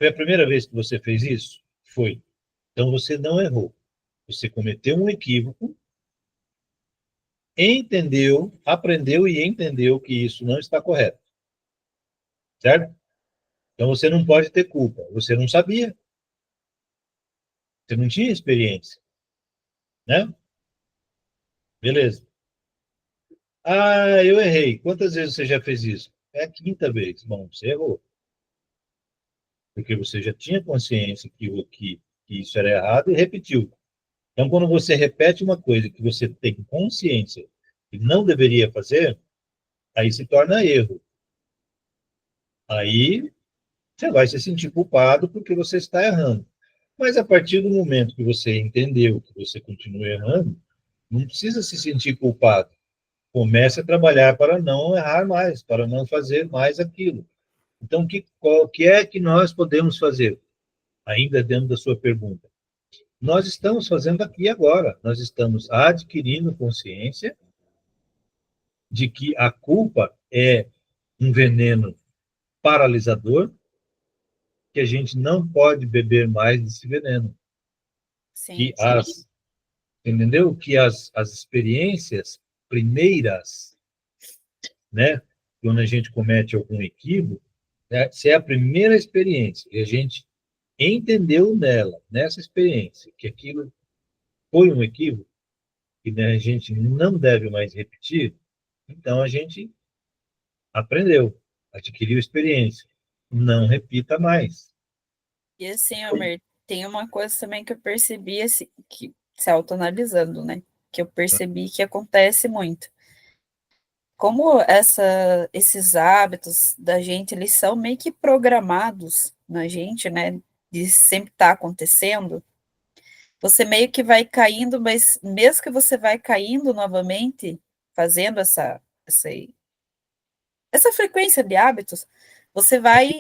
Foi a primeira vez que você fez isso? Foi. Então você não errou. Você cometeu um equívoco, entendeu, aprendeu e entendeu que isso não está correto. Certo? Então você não pode ter culpa. Você não sabia. Você não tinha experiência. Né? Beleza. Ah, eu errei. Quantas vezes você já fez isso? É a quinta vez. Bom, você errou. Porque você já tinha consciência que isso era errado e repetiu. Então, quando você repete uma coisa que você tem consciência que não deveria fazer, aí se torna erro. Aí você vai se sentir culpado porque você está errando. Mas a partir do momento que você entendeu que você continua errando, não precisa se sentir culpado. Comece a trabalhar para não errar mais, para não fazer mais aquilo. Então, o que é que nós podemos fazer? Ainda dentro da sua pergunta. Nós estamos fazendo aqui agora. Nós estamos adquirindo consciência de que a culpa é um veneno paralisador, que a gente não pode beber mais desse veneno. Sim. Entendeu? Que as experiências primeiras, né, quando a gente comete algum equívoco, né, se é a primeira experiência e a gente entendeu nessa experiência, que aquilo foi um equívoco, que, né, a gente não deve mais repetir, então a gente aprendeu, adquiriu experiência. Não repita mais. E assim, Amir, tem uma coisa também que eu percebi, assim, que se autoanalisando, né? Que eu percebi que acontece muito. Como esses hábitos da gente, eles são meio que programados na gente, né? De sempre estar acontecendo, você meio que vai caindo, mas mesmo que você vai caindo novamente, fazendo essa frequência de hábitos, você vai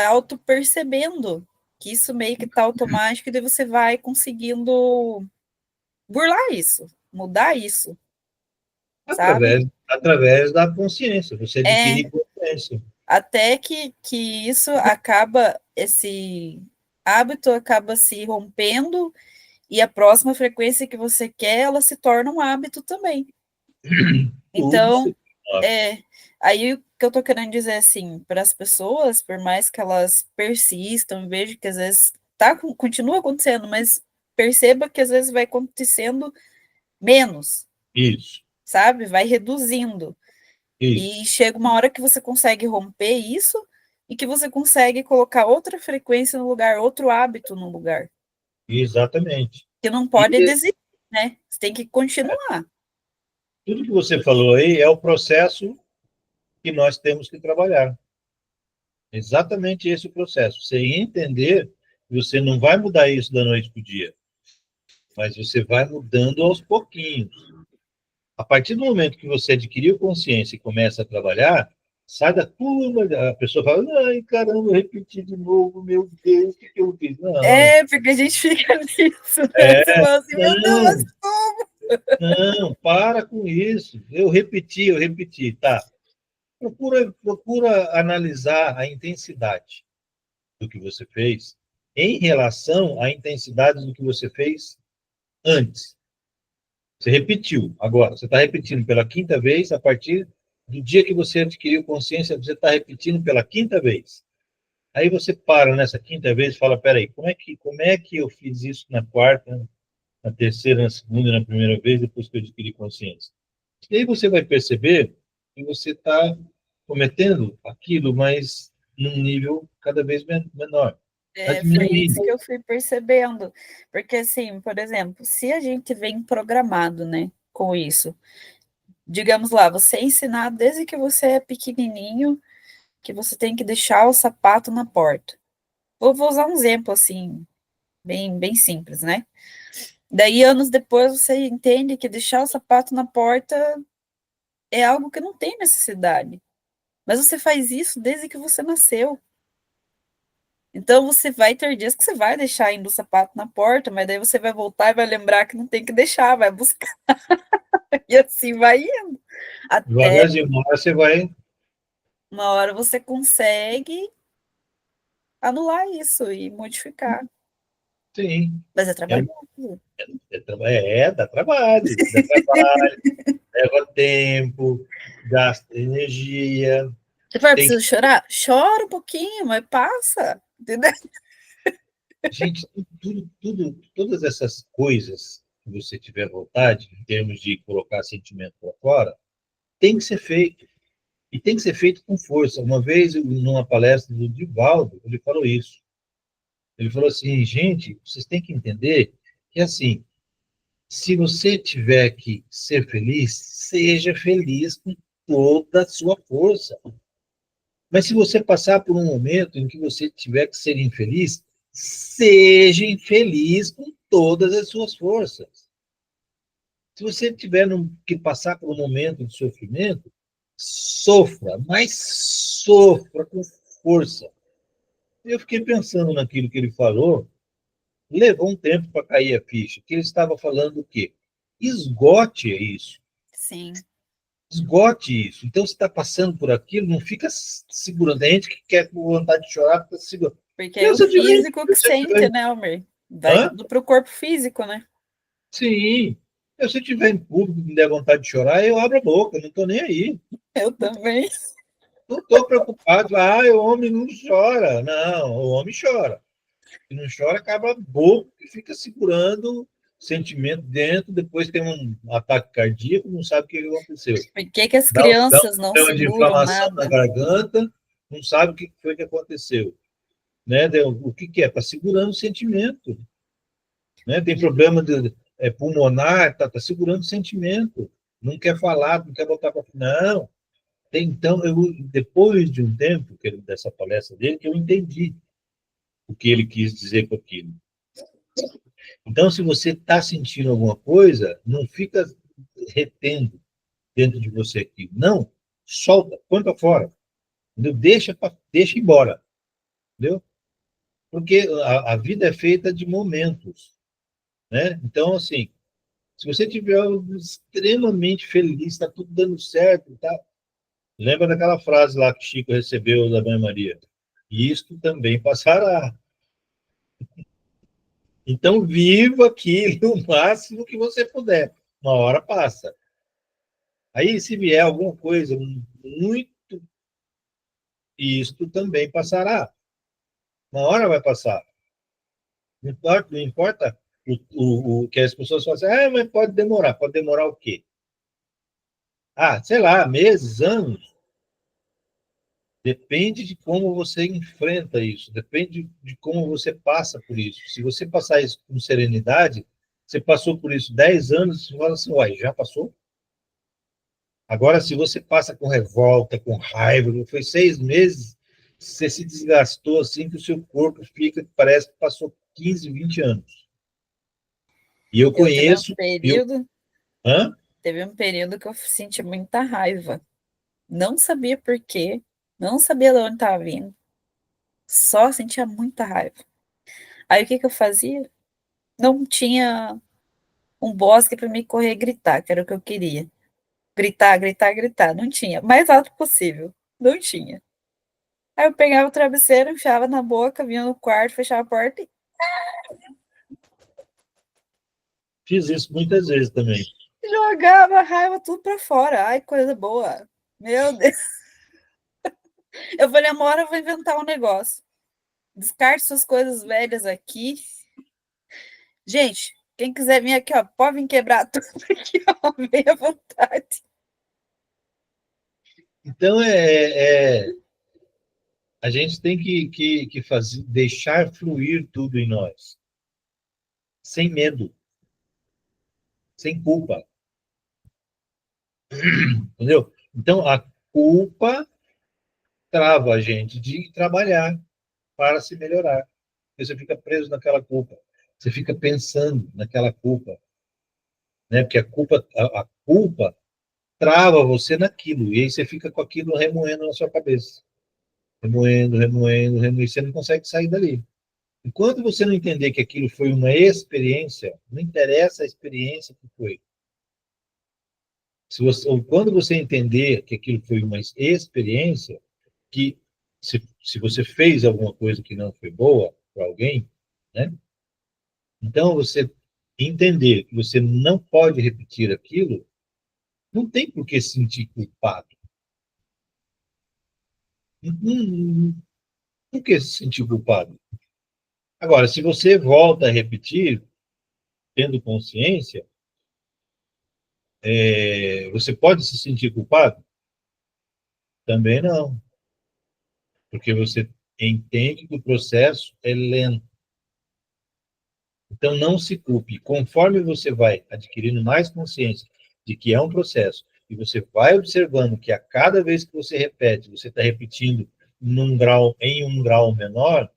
auto-percebendo que isso meio que está automático, e daí você vai conseguindo burlar isso, mudar isso, sabe? Através da consciência, você adquire consciência. Até que isso acaba, esse hábito acaba se rompendo, e a próxima frequência que você quer, ela se torna um hábito também. Então, aí o que eu tô querendo dizer, assim, para as pessoas, por mais que elas persistam, vejo que às vezes continua acontecendo, mas perceba que às vezes vai acontecendo menos. Isso. Sabe? Vai reduzindo. Isso. E chega uma hora que você consegue romper isso e que você consegue colocar outra frequência no lugar, outro hábito no lugar. Exatamente. Que não pode desistir, né? Você tem que continuar. Tudo que você falou aí é o processo que nós temos que trabalhar. Exatamente esse o processo. Você entender que você não vai mudar isso da noite para o dia, mas você vai mudando aos pouquinhos. A partir do momento que você adquiriu consciência e começa a trabalhar, sai da turma, a pessoa fala, ai, caramba, eu repeti de novo, meu Deus, o que eu fiz? Não. Porque a gente fica nisso, né? Você fala assim, meu Deus, como? Não, para com isso. Eu repeti, tá. Procura analisar a intensidade do que você fez em relação à intensidade do que você fez antes. Você repetiu. Agora, você está repetindo pela quinta vez, a partir do dia que você adquiriu consciência, você está repetindo pela quinta vez. Aí você para nessa quinta vez e fala, peraí, como é que eu fiz isso na quarta, na terceira, na segunda, na primeira vez, depois que eu adquiri consciência? E aí você vai perceber que você está cometendo aquilo, mas num nível cada vez menor. Foi isso que eu fui percebendo. Porque, assim, por exemplo, se a gente vem programado, né, com isso, digamos lá, você é ensinado desde que você é pequenininho que você tem que deixar o sapato na porta. Vou usar um exemplo, assim, bem simples, né? Daí, anos depois, você entende que deixar o sapato na porta é algo que não tem necessidade. Mas você faz isso desde que você nasceu. Então, você vai ter dias que você vai deixar ainda o sapato na porta, mas daí você vai voltar e vai lembrar que não tem que deixar, vai buscar. E assim vai indo. Devagarzinho, uma hora você vai... Uma hora você consegue anular isso e modificar. Sim. Mas é trabalhoso. Dá trabalho. Dá trabalho, leva tempo, gasta energia. Você vai Tem precisar chorar? Chora um pouquinho, mas passa. Entendeu? Gente, todas essas coisas que você tiver vontade, em termos de colocar sentimento para fora, tem que ser feito. E tem que ser feito com força. Uma vez, numa palestra do Divaldo, ele falou isso. Ele falou assim, gente, vocês têm que entender que, assim, se você tiver que ser feliz, seja feliz com toda a sua força. Mas se você passar por um momento em que você tiver que ser infeliz, seja infeliz com todas as suas forças. Se você tiver que passar por um momento de sofrimento, sofra, mas sofra com força. Eu fiquei pensando naquilo que ele falou, levou um tempo para cair a ficha, que ele estava falando o quê? Esgote isso. Sim. Esgote isso. Então, você está passando por aquilo, não fica segurando. Tem gente que quer com vontade de chorar, fica segurando. Porque é o físico que sente, né, Almir? Vai para o corpo físico, né? Sim. Se você estiver em público e me der vontade de chorar, eu abro a boca, não estou nem aí. Eu também. Não estou preocupado. O homem não chora. Não, o homem chora. Se não chora, acaba bobo e fica segurando o sentimento dentro, depois tem um ataque cardíaco, não sabe o que aconteceu. Por que as crianças não problema de seguram inflamação nada? na garganta, não sabe o que foi que aconteceu. Né? O que é? Está segurando o sentimento. Né? Tem problema pulmonar, está segurando o sentimento. Não quer falar, não quer botar para... Não. Então, depois de um tempo dessa palestra dele, que eu entendi o que ele quis dizer com aquilo. Então, se você está sentindo alguma coisa, não fica retendo dentro de você aquilo. Não, solta, põe para fora. Entendeu? Deixa embora. Entendeu? Porque a vida é feita de momentos. Né? Então, assim, se você estiver extremamente feliz, está tudo dando certo, tá? Lembra daquela frase lá que Chico recebeu da Mãe Maria? Isto também passará. Então, viva aquilo o máximo que você puder. Uma hora passa. Aí, se vier alguma coisa muito, isto também passará. Uma hora vai passar. Não importa o que as pessoas falam assim, mas pode demorar. Pode demorar o quê? Sei lá, meses, anos. Depende de como você enfrenta isso, depende de como você passa por isso. Se você passar isso com serenidade, você passou por isso 10 anos, você fala assim, uai, já passou? Agora, se você passa com revolta, com raiva, foi 6 meses, você se desgastou assim que o seu corpo fica, parece que passou 15, 20 anos. E eu conheço... Teve um período que eu senti muita raiva. Não sabia por quê, não sabia de onde estava vindo. Só sentia muita raiva. Aí o que eu fazia? Não tinha um bosque para me correr e gritar, que era o que eu queria. Gritar, gritar, gritar. Não tinha. Mais alto possível. Não tinha. Aí eu pegava o travesseiro, enfiava na boca, vinha no quarto, fechava a porta e... Fiz isso muitas vezes também. Jogava a raiva tudo para fora. Ai, coisa boa. Meu Deus. Eu falei, uma hora eu vou inventar um negócio. Descarte suas coisas velhas aqui. Gente, quem quiser vir aqui, ó, pode vir quebrar tudo aqui, ó, bem à vontade. Então, a gente tem que fazer, deixar fluir tudo em nós. Sem medo. Sem culpa. Entendeu? Então, a culpa trava a gente de trabalhar para se melhorar. Você fica preso naquela culpa. Você fica pensando naquela culpa. Né? Porque a culpa trava você naquilo. E aí você fica com aquilo remoendo na sua cabeça. Remoendo, remoendo, remoendo. E você não consegue sair dali. Enquanto você não entender que aquilo foi uma experiência, não interessa a experiência que foi. Quando você entender que aquilo foi uma experiência, que se você fez alguma coisa que não foi boa para alguém, né? Então, você entender que você não pode repetir aquilo, não tem por que se sentir culpado. Por que se sentir culpado? Agora, se você volta a repetir, tendo consciência, você pode se sentir culpado? Também não, porque você entende que o processo é lento. Então, não se culpe. Conforme você vai adquirindo mais consciência de que é um processo, e você vai observando que a cada vez que você repete, você está repetindo em um grau menor,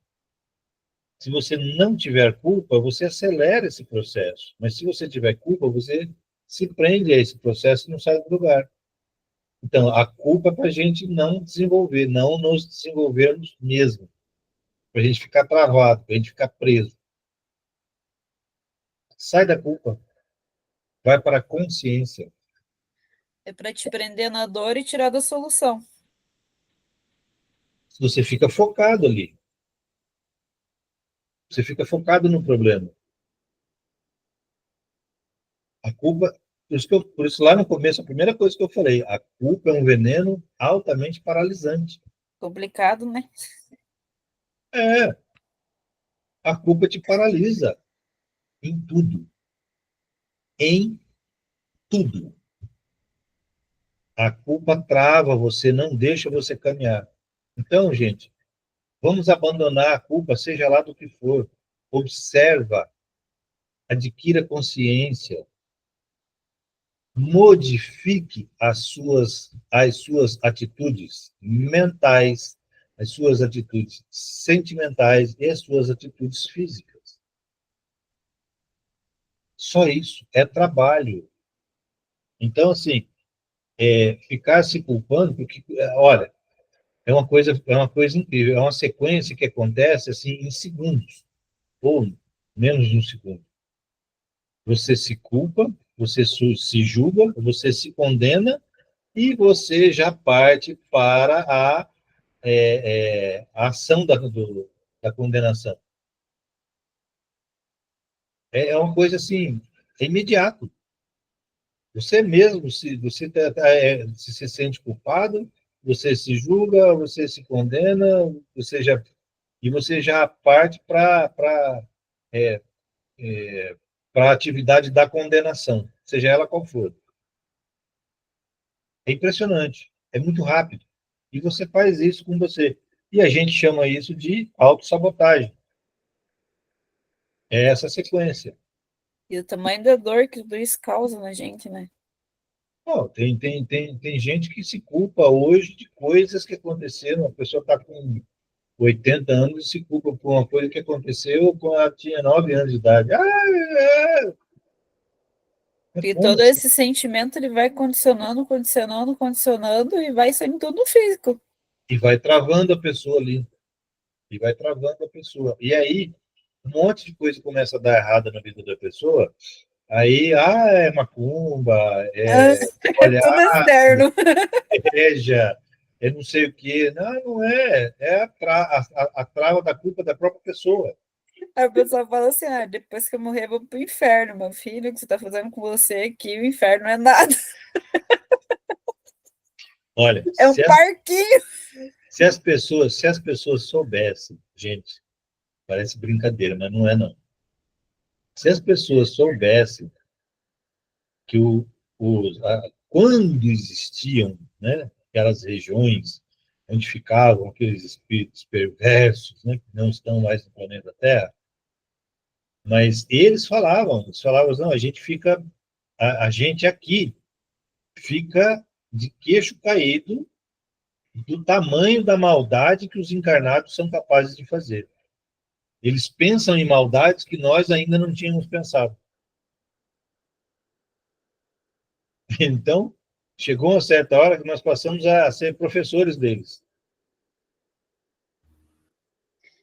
se você não tiver culpa, você acelera esse processo. Mas se você tiver culpa, você se prende a esse processo e não sai do lugar. Então, a culpa é para a gente não desenvolver, não nos desenvolvermos mesmo. Para a gente ficar travado, para a gente ficar preso. Sai da culpa. Vai para a consciência. É para te prender na dor e tirar da solução. Você fica focado ali. Você fica focado no problema. A culpa, por isso lá no começo, a primeira coisa que eu falei, a culpa é um veneno altamente paralisante. Complicado, né? É, a culpa te paralisa em tudo. Em tudo. A culpa trava você, não deixa você caminhar. Então, gente, vamos abandonar a culpa, seja lá do que for. Observa, adquira consciência, modifique as suas atitudes mentais, as suas atitudes sentimentais e as suas atitudes físicas. Só isso, é trabalho. Então, assim, ficar se culpando, porque, olha, é uma coisa incrível, é uma sequência que acontece assim em segundos, ou menos de um segundo. Você se culpa, você se julga, você se condena e você já parte para a ação da condenação. É uma coisa assim, é imediato. Você mesmo, se você se sente culpado, você se julga, você se condena, você já parte para a atividade da condenação, seja ela qual for. É impressionante, é muito rápido. E você faz isso com você. E a gente chama isso de autossabotagem. É essa sequência. E o tamanho da dor que tudo isso causa na gente, né? Bom, tem gente que se culpa hoje de coisas que aconteceram. A pessoa está com 80 anos e se culpa por uma coisa que aconteceu quando ela tinha 9 anos de idade. E Como todo assim? esse sentimento ele vai condicionando, condicionando, condicionando e vai saindo tudo no físico. E vai travando a pessoa ali. E vai travando a pessoa. E aí, um monte de coisa começa a dar errada na vida da pessoa. Aí, é macumba, É olha, tudo externo. inveja, é não sei o quê. Não, não é. É a trava da culpa da própria pessoa. Aí o pessoal fala assim: depois que eu morrer, eu vou pro inferno, meu filho. O que você tá fazendo com você aqui? O inferno não é nada. Olha, É um parquinho. se as pessoas soubessem, gente, parece brincadeira, mas não é não. Se as pessoas soubessem que quando existiam, né, aquelas regiões onde ficavam aqueles espíritos perversos, né, que não estão mais no planeta Terra, mas eles falavam, não, a gente aqui fica de queixo caído do tamanho da maldade que os encarnados são capazes de fazer. Eles pensam em maldades que nós ainda não tínhamos pensado. Então, chegou uma certa hora que nós passamos a ser professores deles.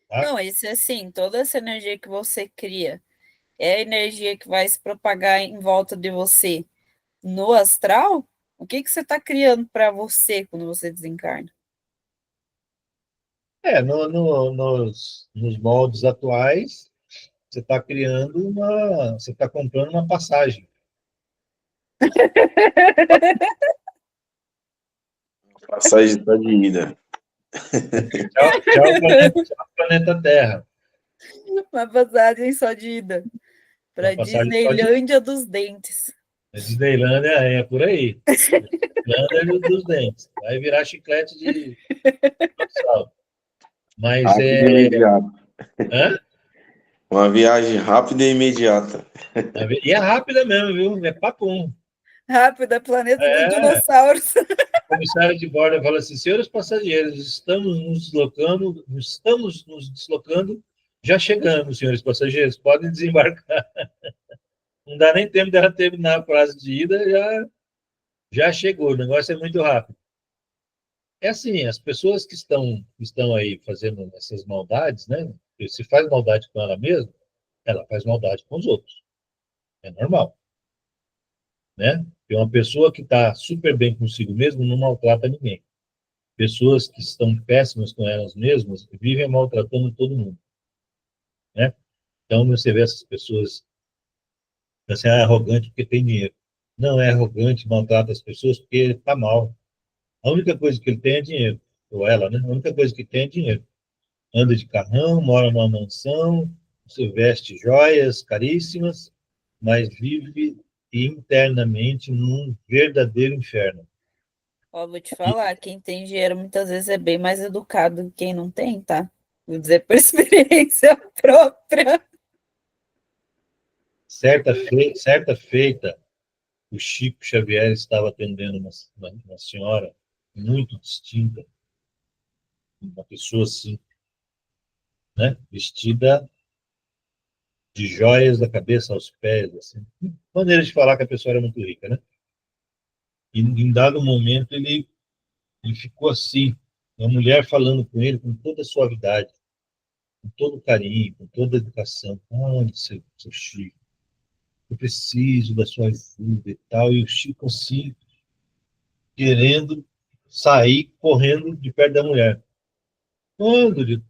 Tá? Não, isso é assim: toda essa energia que você cria é a energia que vai se propagar em volta de você no astral. O que você está criando para você quando você desencarna? Nos moldes atuais, você está criando você está comprando uma passagem. Passagem tá de ida. Tchau, planeta Terra. Uma passagem só de ida. Para Uma passagem só de Disneylândia dos dentes. A Disneylândia é por aí. Disneylândia dos dentes. Vai virar chiclete de sal. Mas Rápido e imediato. Hã? Uma viagem rápida e imediata. E é rápida mesmo, viu? É papum. Rápida, planeta dos É. dinossauros. O comissário de bordo fala assim: senhores passageiros, estamos nos deslocando, já chegamos, senhores passageiros, podem desembarcar. Não dá nem tempo dela terminar a frase de ida, já chegou, o negócio é muito rápido. É assim, as pessoas que estão aí fazendo essas maldades, né? Se faz maldade com ela mesma, ela faz maldade com os outros. É normal, né? E uma pessoa que está super bem consigo mesmo não maltrata ninguém. Pessoas que estão péssimas com elas mesmas vivem maltratando todo mundo, né? Então você vê essas pessoas assim, é arrogante porque tem dinheiro. Não é arrogante, maltrata as pessoas porque está mal. A única coisa que ele tem é dinheiro, ou ela, né? A única coisa que tem é dinheiro. Anda de carrão, mora numa mansão, se veste joias caríssimas, mas vive internamente num verdadeiro inferno. Ó, vou te falar, quem tem dinheiro muitas vezes é bem mais educado do que quem não tem, tá? Vou dizer por experiência própria. Certa feita, o Chico Xavier estava atendendo uma senhora muito distinta, uma pessoa assim, né? Vestida de joias da cabeça aos pés, assim. Maneira de falar que a pessoa era muito rica, né? E em dado momento ele ficou assim, uma mulher falando com ele com toda a suavidade, com todo o carinho, com toda a educação. Olha, seu Chico, eu preciso da sua ajuda e tal. E o Chico assim, querendo sair correndo de perto da mulher. Quando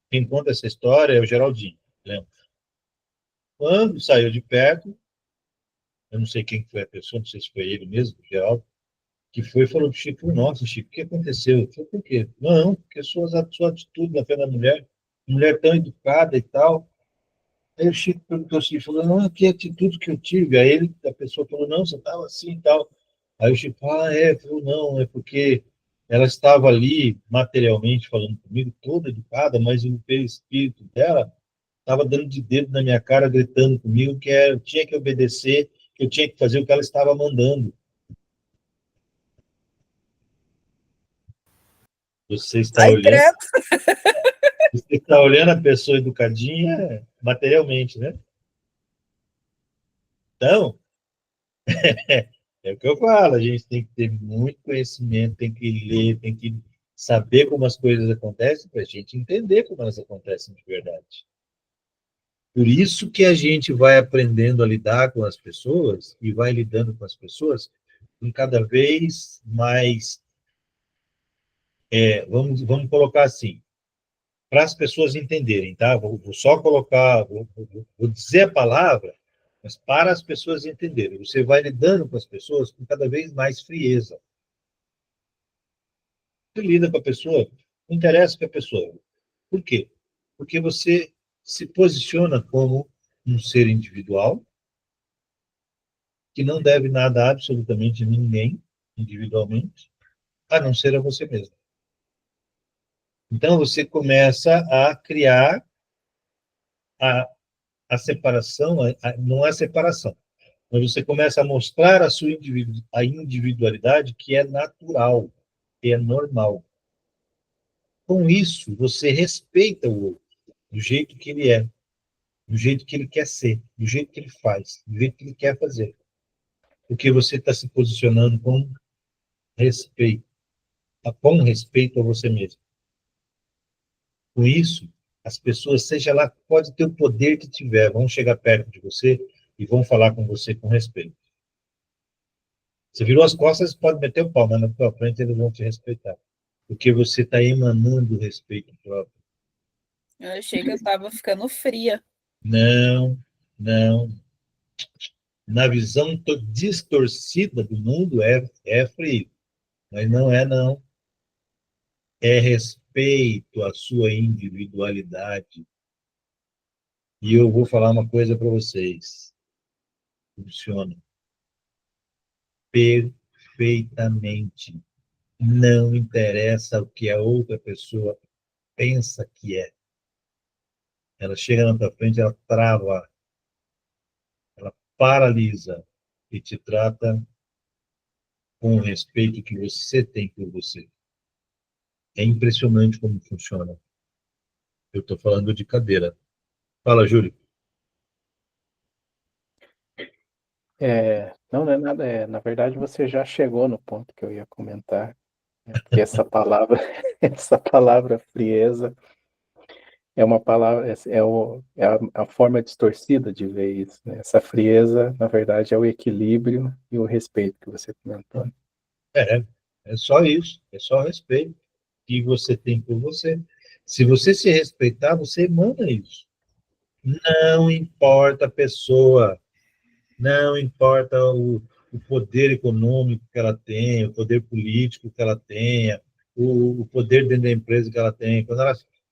quem conta essa história é o Geraldinho, lembra? Quando saiu de perto, eu não sei quem foi a pessoa, não sei se foi ele mesmo, o Geraldo, que foi e falou para o Chico: nossa, Chico, o que aconteceu? Eu falei: por quê? Não, porque sua atitude na frente da mulher tão educada e tal. Aí o Chico perguntou assim, falou: não, que atitude que eu tive? Aí a pessoa falou: não, você estava assim e tal. Aí o Chico: falou: não, é porque ela estava ali, materialmente falando comigo, toda educada, mas o perispírito dela estava dando de dedo na minha cara, gritando comigo que eu tinha que obedecer, que eu tinha que fazer o que ela estava mandando. Você está Ai, olhando, credo. você está olhando a pessoa educadinha materialmente, né? Então, é o que eu falo, a gente tem que ter muito conhecimento, tem que ler, tem que saber como as coisas acontecem para a gente entender como elas acontecem de verdade. Por isso que a gente vai aprendendo a lidar com as pessoas e vai lidando com as pessoas com cada vez mais, vamos colocar assim, para as pessoas entenderem, tá? Vou só colocar, vou dizer a palavra, mas para as pessoas entenderem. Você vai lidando com as pessoas com cada vez mais frieza. Você lida com a pessoa, não interessa com a pessoa. Por quê? Porque você se posiciona como um ser individual, que não deve nada a absolutamente ninguém, individualmente, a não ser a você mesmo. Então, você começa a criar a separação, não é separação, mas você começa a mostrar a individualidade que é natural, que é normal. Com isso, você respeita o outro, do jeito que ele é, do jeito que ele quer ser, do jeito que ele faz, do jeito que ele quer fazer. Porque você está se posicionando respeito, com respeito a você mesmo. Com isso, as pessoas, seja lá, pode ter o poder que tiver, vão chegar perto de você e vão falar com você com respeito. Você virou as costas, pode meter o pau, mas na tua frente eles vão te respeitar. porque você está emanando respeito próprio. Eu achei que eu estava ficando fria. Não, não. Na visão distorcida do mundo é frio, mas não é, não. É respeito à sua individualidade. E eu vou falar uma coisa para vocês. Funciona perfeitamente. Não interessa o que a outra pessoa pensa que é. Ela chega na tua frente, ela trava, ela paralisa e te trata com o respeito que você tem por você. É impressionante como funciona. Eu estou falando de cadeira. Fala, Júlio. Não é nada, na verdade você já chegou no ponto que eu ia comentar, né, porque essa palavra, essa palavra frieza é uma palavra, a forma distorcida de ver isso, né? Essa frieza, na verdade, é o equilíbrio e o respeito que você comentou. É, é só isso. É só respeito que você tem por você. Se você se respeitar, você emana isso. Não importa a pessoa, não importa o poder econômico que ela tenha, o poder político que ela tenha, o poder dentro da empresa que ela tem. Quando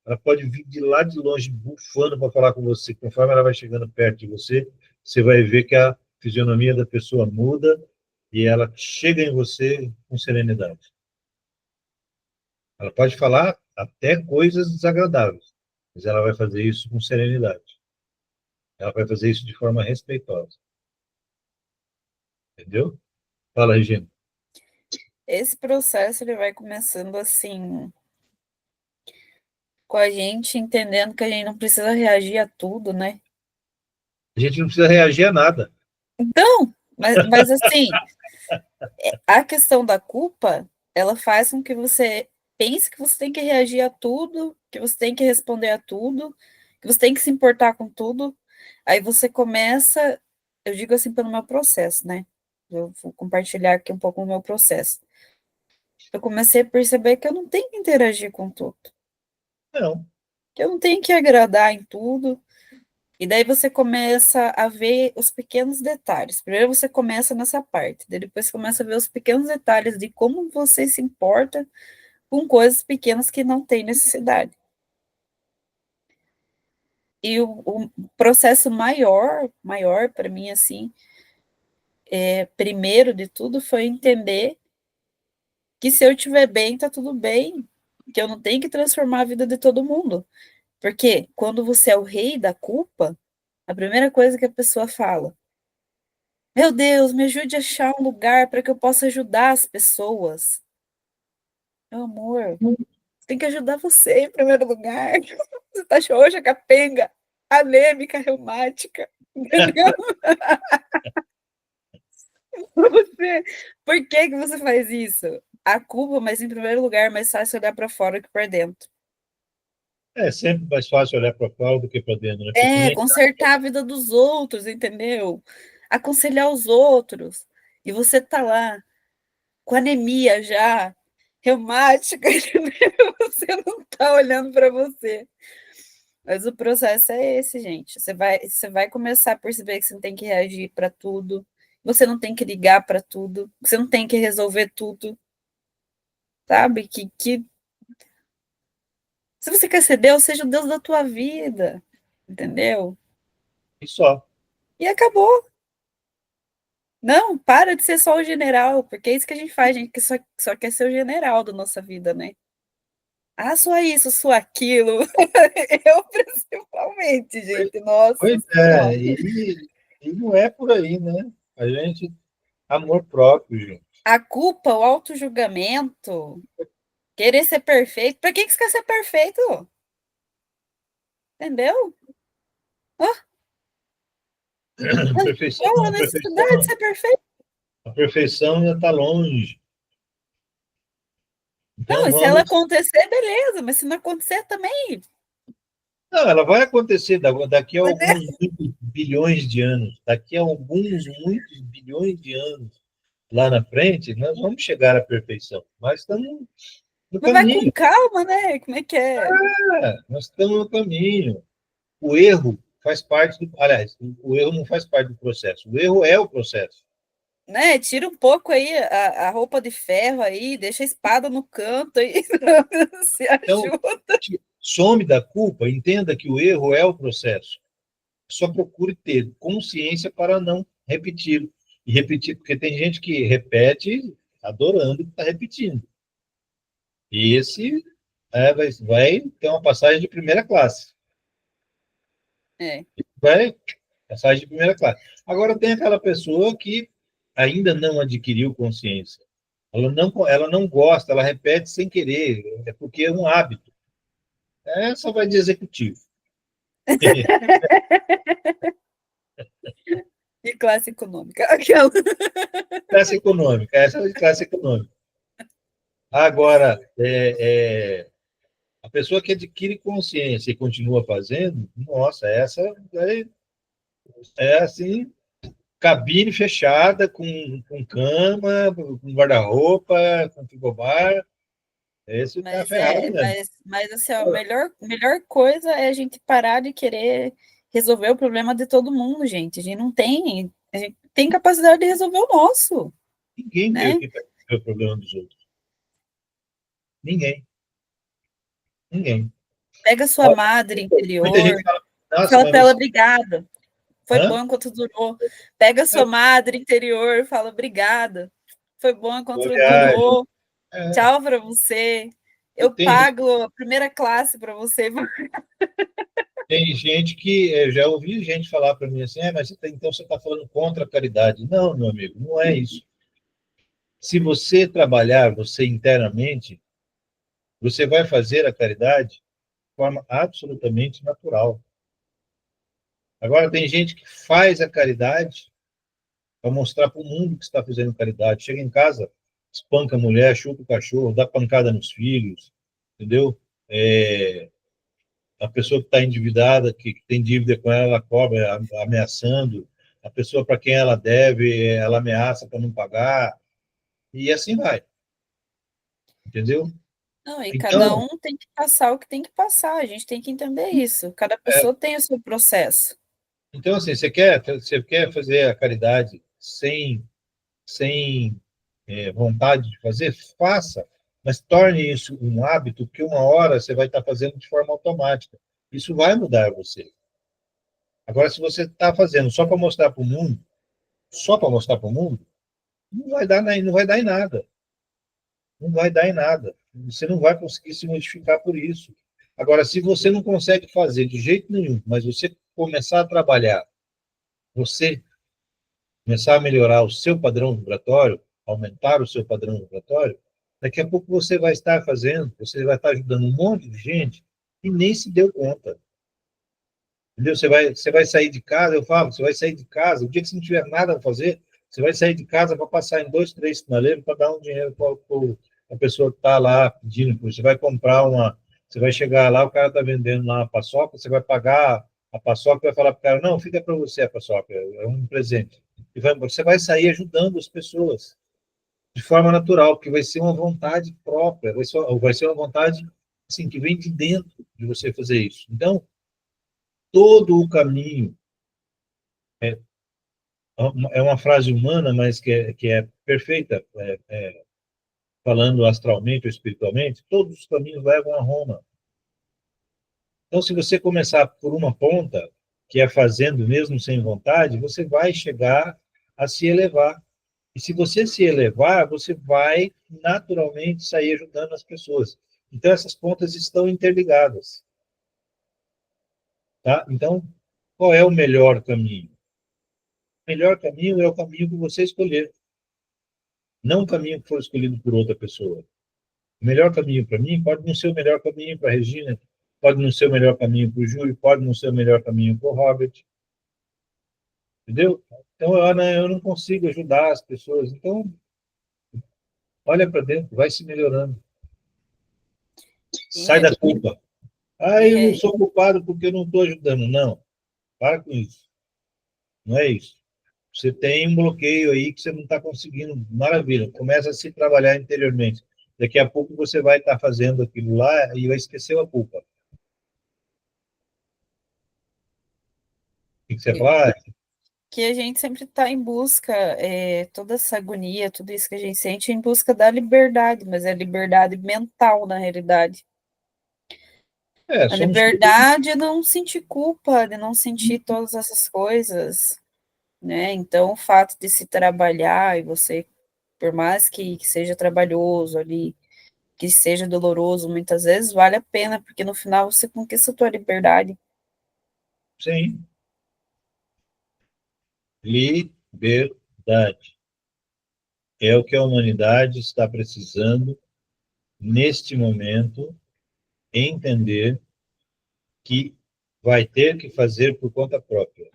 ela pode vir de lá de longe, bufando para falar com você. Conforme ela vai chegando perto de você, você vai ver que a fisionomia da pessoa muda e ela chega em você com serenidade. Ela pode falar até coisas desagradáveis, mas ela vai fazer isso com serenidade. Ela vai fazer isso de forma respeitosa. Entendeu? Fala, Regina. Esse processo ele vai começando assim, com a gente entendendo que a gente não precisa reagir a tudo, né? A gente não precisa reagir a nada. Então, mas assim, a questão da culpa, ela faz com que você pense que você tem que reagir a tudo, que você tem que responder a tudo, que você tem que se importar com tudo. Aí você começa, eu digo assim pelo meu processo, né? Eu vou compartilhar aqui um pouco o meu processo. Eu comecei a perceber que eu não tenho que interagir com tudo, Não. que eu não tenho que agradar em tudo. E daí você começa a ver os pequenos detalhes. Primeiro você começa nessa parte, daí depois você começa a ver os pequenos detalhes de como você se importa com coisas pequenas que não tem necessidade. E o processo maior para mim, assim, primeiro de tudo, foi entender que se eu estiver bem, tá tudo bem, que eu não tenho que transformar a vida de todo mundo. Porque quando você é o rei da culpa, a primeira coisa que a pessoa fala: meu Deus, me ajude a achar um lugar para que eu possa ajudar as pessoas. Meu amor, tem que ajudar você em primeiro lugar. Você tá xoxa, capenga, anêmica, reumática, entendeu? Você, por que que você faz isso? A culpa, mas em primeiro lugar, é mais fácil olhar para fora que para dentro. É sempre mais fácil olhar para fora do que para dentro, né? Porque nem... Consertar a vida dos outros, entendeu? Aconselhar os outros. E você tá lá com anemia já, reumática, entendeu? Você não tá olhando para você. Mas o processo é esse, gente. Você vai começar a perceber que você não tem que reagir para tudo, você não tem que ligar para tudo, você não tem que resolver tudo, sabe? Que se você quer ser Deus, seja o Deus da tua vida, entendeu? E só. E acabou. Não, para de ser só o general, porque é isso que a gente faz, a gente que só quer ser o general da nossa vida, né? Ah, só isso, só aquilo. Eu principalmente, gente. Nossa Pois Senhora. é, e não é por aí, né? A gente, amor próprio, gente. A culpa, o auto-julgamento, querer ser perfeito. Pra que você quer ser perfeito? Entendeu? A perfeição, Qual a a necessidade de perfeição, ser perfeito? a perfeição ainda está longe. Não, Então e se ela vamos. acontecer, beleza, mas se não acontecer também. Não, ela vai acontecer daqui a alguns muitos bilhões de anos. Daqui a alguns muitos bilhões de anos lá na frente, nós vamos chegar à perfeição. Mas estamos No Mas vai com caminho. calma, né? Como é que é? Nós estamos no caminho. O erro faz parte do. Aliás, o erro não faz parte do processo. O erro é o processo. Né? Tira um pouco aí a roupa de ferro aí, deixa a espada no canto aí, se Então, ajuda. some da culpa, entenda que o erro é o processo. Só procure ter consciência para não repetir. E repetir, porque tem gente que repete adorando que está repetindo. E esse vai ter uma passagem de primeira classe. É. Vai, passagem de primeira classe. Agora tem aquela pessoa que ainda não adquiriu consciência. Ela não gosta, ela repete sem querer, é porque é um hábito. Essa vai de executivo. E classe econômica. Aquela. Classe econômica, essa é de classe econômica. Agora, a pessoa que adquire consciência e continua fazendo, nossa, essa é assim, cabine fechada, com cama, com guarda-roupa, com frigobar. Esse está ferrado mesmo. Mas assim, a melhor coisa é a gente parar de querer resolver o problema de todo mundo, gente. A gente tem capacidade de resolver o nosso, Ninguém veio né? aqui para resolver o problema dos outros. Ninguém. Ninguém. Pega sua madre Muita interior, gente fala, nossa, fala mas para ela você. obrigada. Foi Hã? bom enquanto durou. Pega sua madre interior, fala obrigada. Foi bom enquanto Viagem. durou. Tchau para você. E Eu pago a primeira classe para você. tem gente que eu já ouvi gente falar para mim assim, mas então você está falando contra a caridade. Não, meu amigo, não é isso. Se você trabalhar você internamente, você vai fazer a caridade de forma absolutamente natural. Agora, tem gente que faz a caridade para mostrar para o mundo que está fazendo caridade. Chega em casa, espanca a mulher, chupa o cachorro, dá pancada nos filhos, entendeu? A pessoa que está endividada, que tem dívida com ela, ela cobra ameaçando. A pessoa para quem ela deve, ela ameaça para não pagar. E assim vai, entendeu? Não, e cada Então, um tem que passar o que tem que passar, a gente tem que entender isso. Cada é, pessoa tem o seu processo. então assim, você quer fazer a caridade sem vontade de fazer, faça, mas torne isso um hábito que uma hora você vai estar fazendo de forma automática. Isso vai mudar você. Agora, se você está fazendo só para mostrar para o mundo, só para mostrar para o mundo, não vai dar, não vai dar em nada. Não vai dar em nada. Você não vai conseguir se modificar por isso. Agora, se você não consegue fazer de jeito nenhum, mas você começar a trabalhar, você começar a melhorar o seu padrão vibratório, aumentar o seu padrão vibratório, daqui a pouco você vai estar fazendo, você vai estar ajudando um monte de gente e nem se deu conta. Entendeu? Você vai sair de casa, eu falo, você vai sair de casa, o dia que você não tiver nada a fazer, você vai sair de casa para passar em 2, 3 sinaleiros para dar um dinheiro para a pessoa que está lá pedindo. Você vai comprar você vai chegar lá, o cara está vendendo lá uma paçoca, você vai pagar a paçoca e vai falar para o cara, não, fica para você a paçoca, é um presente. Você vai sair ajudando as pessoas de forma natural, porque vai ser uma vontade própria, vai ser uma vontade assim, que vem de dentro de você fazer isso. Então, todo o caminho é uma frase humana, mas que é perfeita, falando astralmente ou espiritualmente, todos os caminhos levam a Roma. Então, se você começar por uma ponta, que é fazendo mesmo sem vontade, você vai chegar a se elevar. E se você se elevar, você vai naturalmente sair ajudando as pessoas. Então, essas pontas estão interligadas. Tá? Então, qual é o melhor caminho? O melhor caminho é o caminho que você escolher, não o caminho que for escolhido por outra pessoa. O melhor caminho para mim pode não ser o melhor caminho para a Regina, pode não ser o melhor caminho para o Júlio, pode não ser o melhor caminho para o Robert. Entendeu? Então, eu não consigo ajudar as pessoas. Então, olha para dentro, vai se melhorando. Sai Sim, da culpa. Eu não sou culpado porque eu não estou ajudando. Não, para com isso. Não é isso. Você tem um bloqueio aí que você não está conseguindo. Maravilha. Começa a se trabalhar interiormente. daqui a pouco você vai estar fazendo aquilo lá e vai esquecer a culpa. O que você fala? Que a gente sempre está em busca, toda essa agonia, tudo isso que a gente sente, em busca da liberdade, mas é liberdade mental, na realidade. A Somos liberdade é não sentir culpa, de não sentir todas essas coisas, né? Então, o fato de se trabalhar e você, por mais que seja trabalhoso ali, que seja doloroso, muitas vezes vale a pena, porque no final você conquista a tua liberdade. Sim. Liberdade. É o que a humanidade está precisando neste momento, entender que vai ter que fazer por conta própria.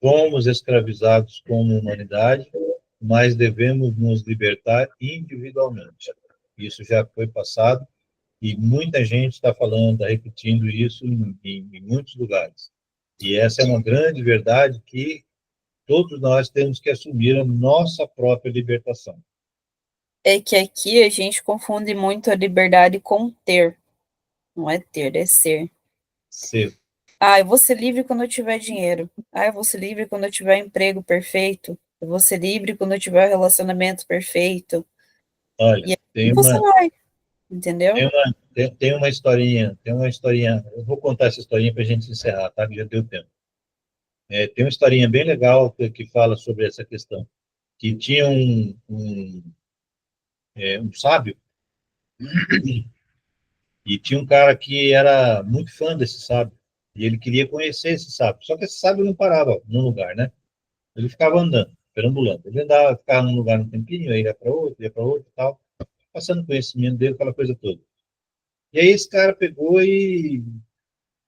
Fomos escravizados como humanidade, mas devemos nos libertar individualmente. Isso já foi passado e muita gente está falando, está repetindo isso em muitos lugares. E essa é uma grande verdade que todos nós temos que assumir a nossa própria libertação. É que aqui a gente confunde muito a liberdade com ter. Não é ter, é ser. Ser. Eu vou ser livre quando eu tiver dinheiro. Eu vou ser livre quando eu tiver emprego perfeito. Eu vou ser livre quando eu tiver relacionamento perfeito. Olha, E aí você vai, entendeu? tem uma historinha, eu vou contar essa historinha para a gente encerrar, tá? Que já deu tempo. Tem uma historinha bem legal que fala sobre essa questão, que tinha um sábio, e tinha um cara que era muito fã desse sábio, e ele queria conhecer esse sábio, só que esse sábio não parava num lugar, né? Ele ficava andando, perambulando. Ele andava, ficava num lugar um tempinho, aí ia para outro e tal, passando conhecimento dele, aquela coisa toda. E aí esse cara pegou e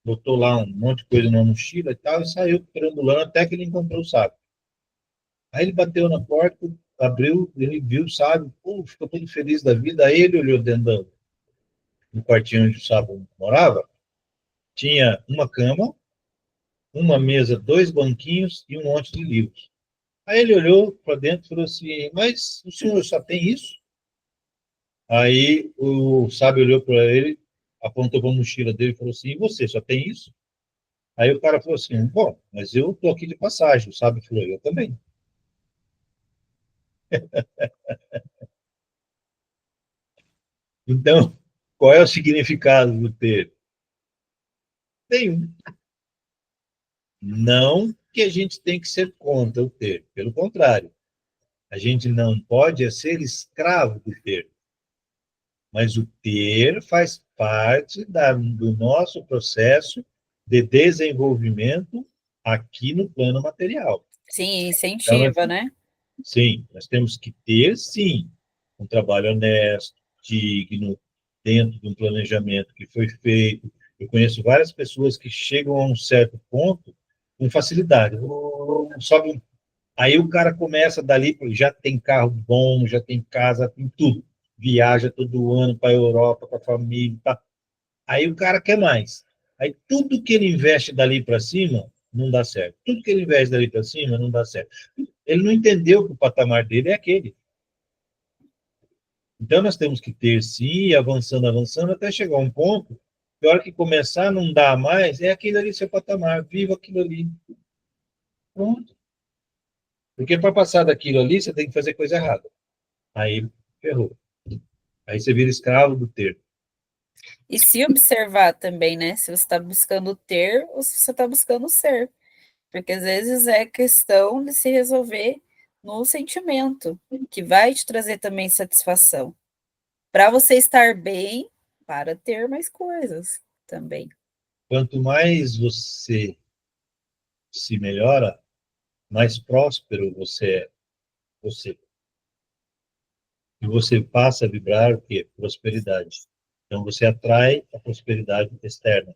botou lá um monte de coisa na mochila e tal, e saiu perambulando até que ele encontrou o sábio. Aí ele bateu na porta, abriu, ele viu o sábio, ficou todo feliz da vida. Aí ele olhou dentro do quartinho onde o sábio morava, tinha uma cama, uma mesa, dois banquinhos e um monte de livros. Aí ele olhou para dentro e falou assim, mas o senhor só tem isso? Aí o sábio olhou para ele, apontou para a mochila dele e falou assim, e você só tem isso? Aí o cara falou assim, bom, mas eu estou aqui de passagem. O sábio falou, eu também. Então, qual é o significado do ter? Nenhum. Não que a gente tem que ser contra o ter, pelo contrário. A gente não pode ser escravo do ter. Mas o ter faz parte do nosso processo de desenvolvimento aqui no plano material. Sim, Então, incentiva, né? sim, nós temos que ter, sim, um trabalho honesto, digno, dentro de um planejamento que foi feito. Eu conheço várias pessoas que chegam a um certo ponto com facilidade. Sobe, aí o cara começa dali, já tem carro bom, já tem casa, tem tudo. Viaja todo ano para a Europa, com a família. Tá. Aí o cara quer mais. Aí tudo que ele investe dali para cima não dá certo. Tudo que ele investe dali para cima não dá certo. Ele não entendeu que o patamar dele é aquele. Então, nós temos que ter, sim, avançando, avançando, até chegar a um ponto que, a hora que começar a não dar mais, é aquilo ali seu patamar, viva aquilo ali. Pronto. Porque para passar daquilo ali, você tem que fazer coisa errada. Aí, ferrou. Aí você vira escravo do ter. E se observar também, né? Se você está buscando ter ou se você está buscando ser. Porque às vezes é questão de se resolver no sentimento, que vai te trazer também satisfação. Para você estar bem, para ter mais coisas também. Quanto mais você se melhora, mais próspero você é. Você. E você passa a vibrar o quê? Prosperidade. Então, você atrai a prosperidade externa,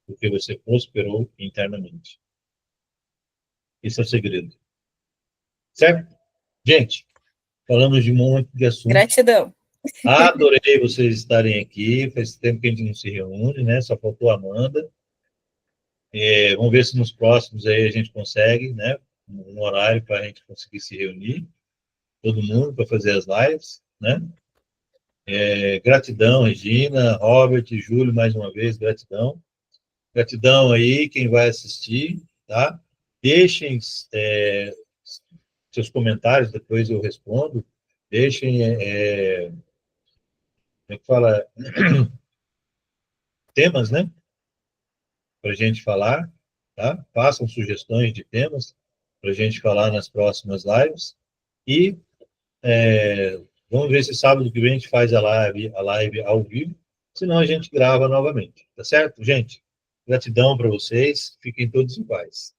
porque você prosperou internamente. Esse é o segredo. Certo? Gente, falamos de um monte de assunto. Gratidão. Adorei vocês estarem aqui. Faz tempo que a gente não se reúne, né? Só faltou a Amanda. Vamos ver se nos próximos aí a gente consegue, né? Um horário para a gente conseguir se reunir, todo mundo, para fazer as lives, né? Gratidão, Regina, Robert, Júlio, mais uma vez, gratidão. Gratidão aí, quem vai assistir, tá? Deixem seus comentários, depois eu respondo. Deixem, como é que fala? Temas, né? Para a gente falar, tá? Façam sugestões de temas para a gente falar nas próximas lives. E vamos ver se sábado que vem a gente faz a live ao vivo, senão a gente grava novamente, tá certo, gente? Gratidão para vocês, fiquem todos em paz.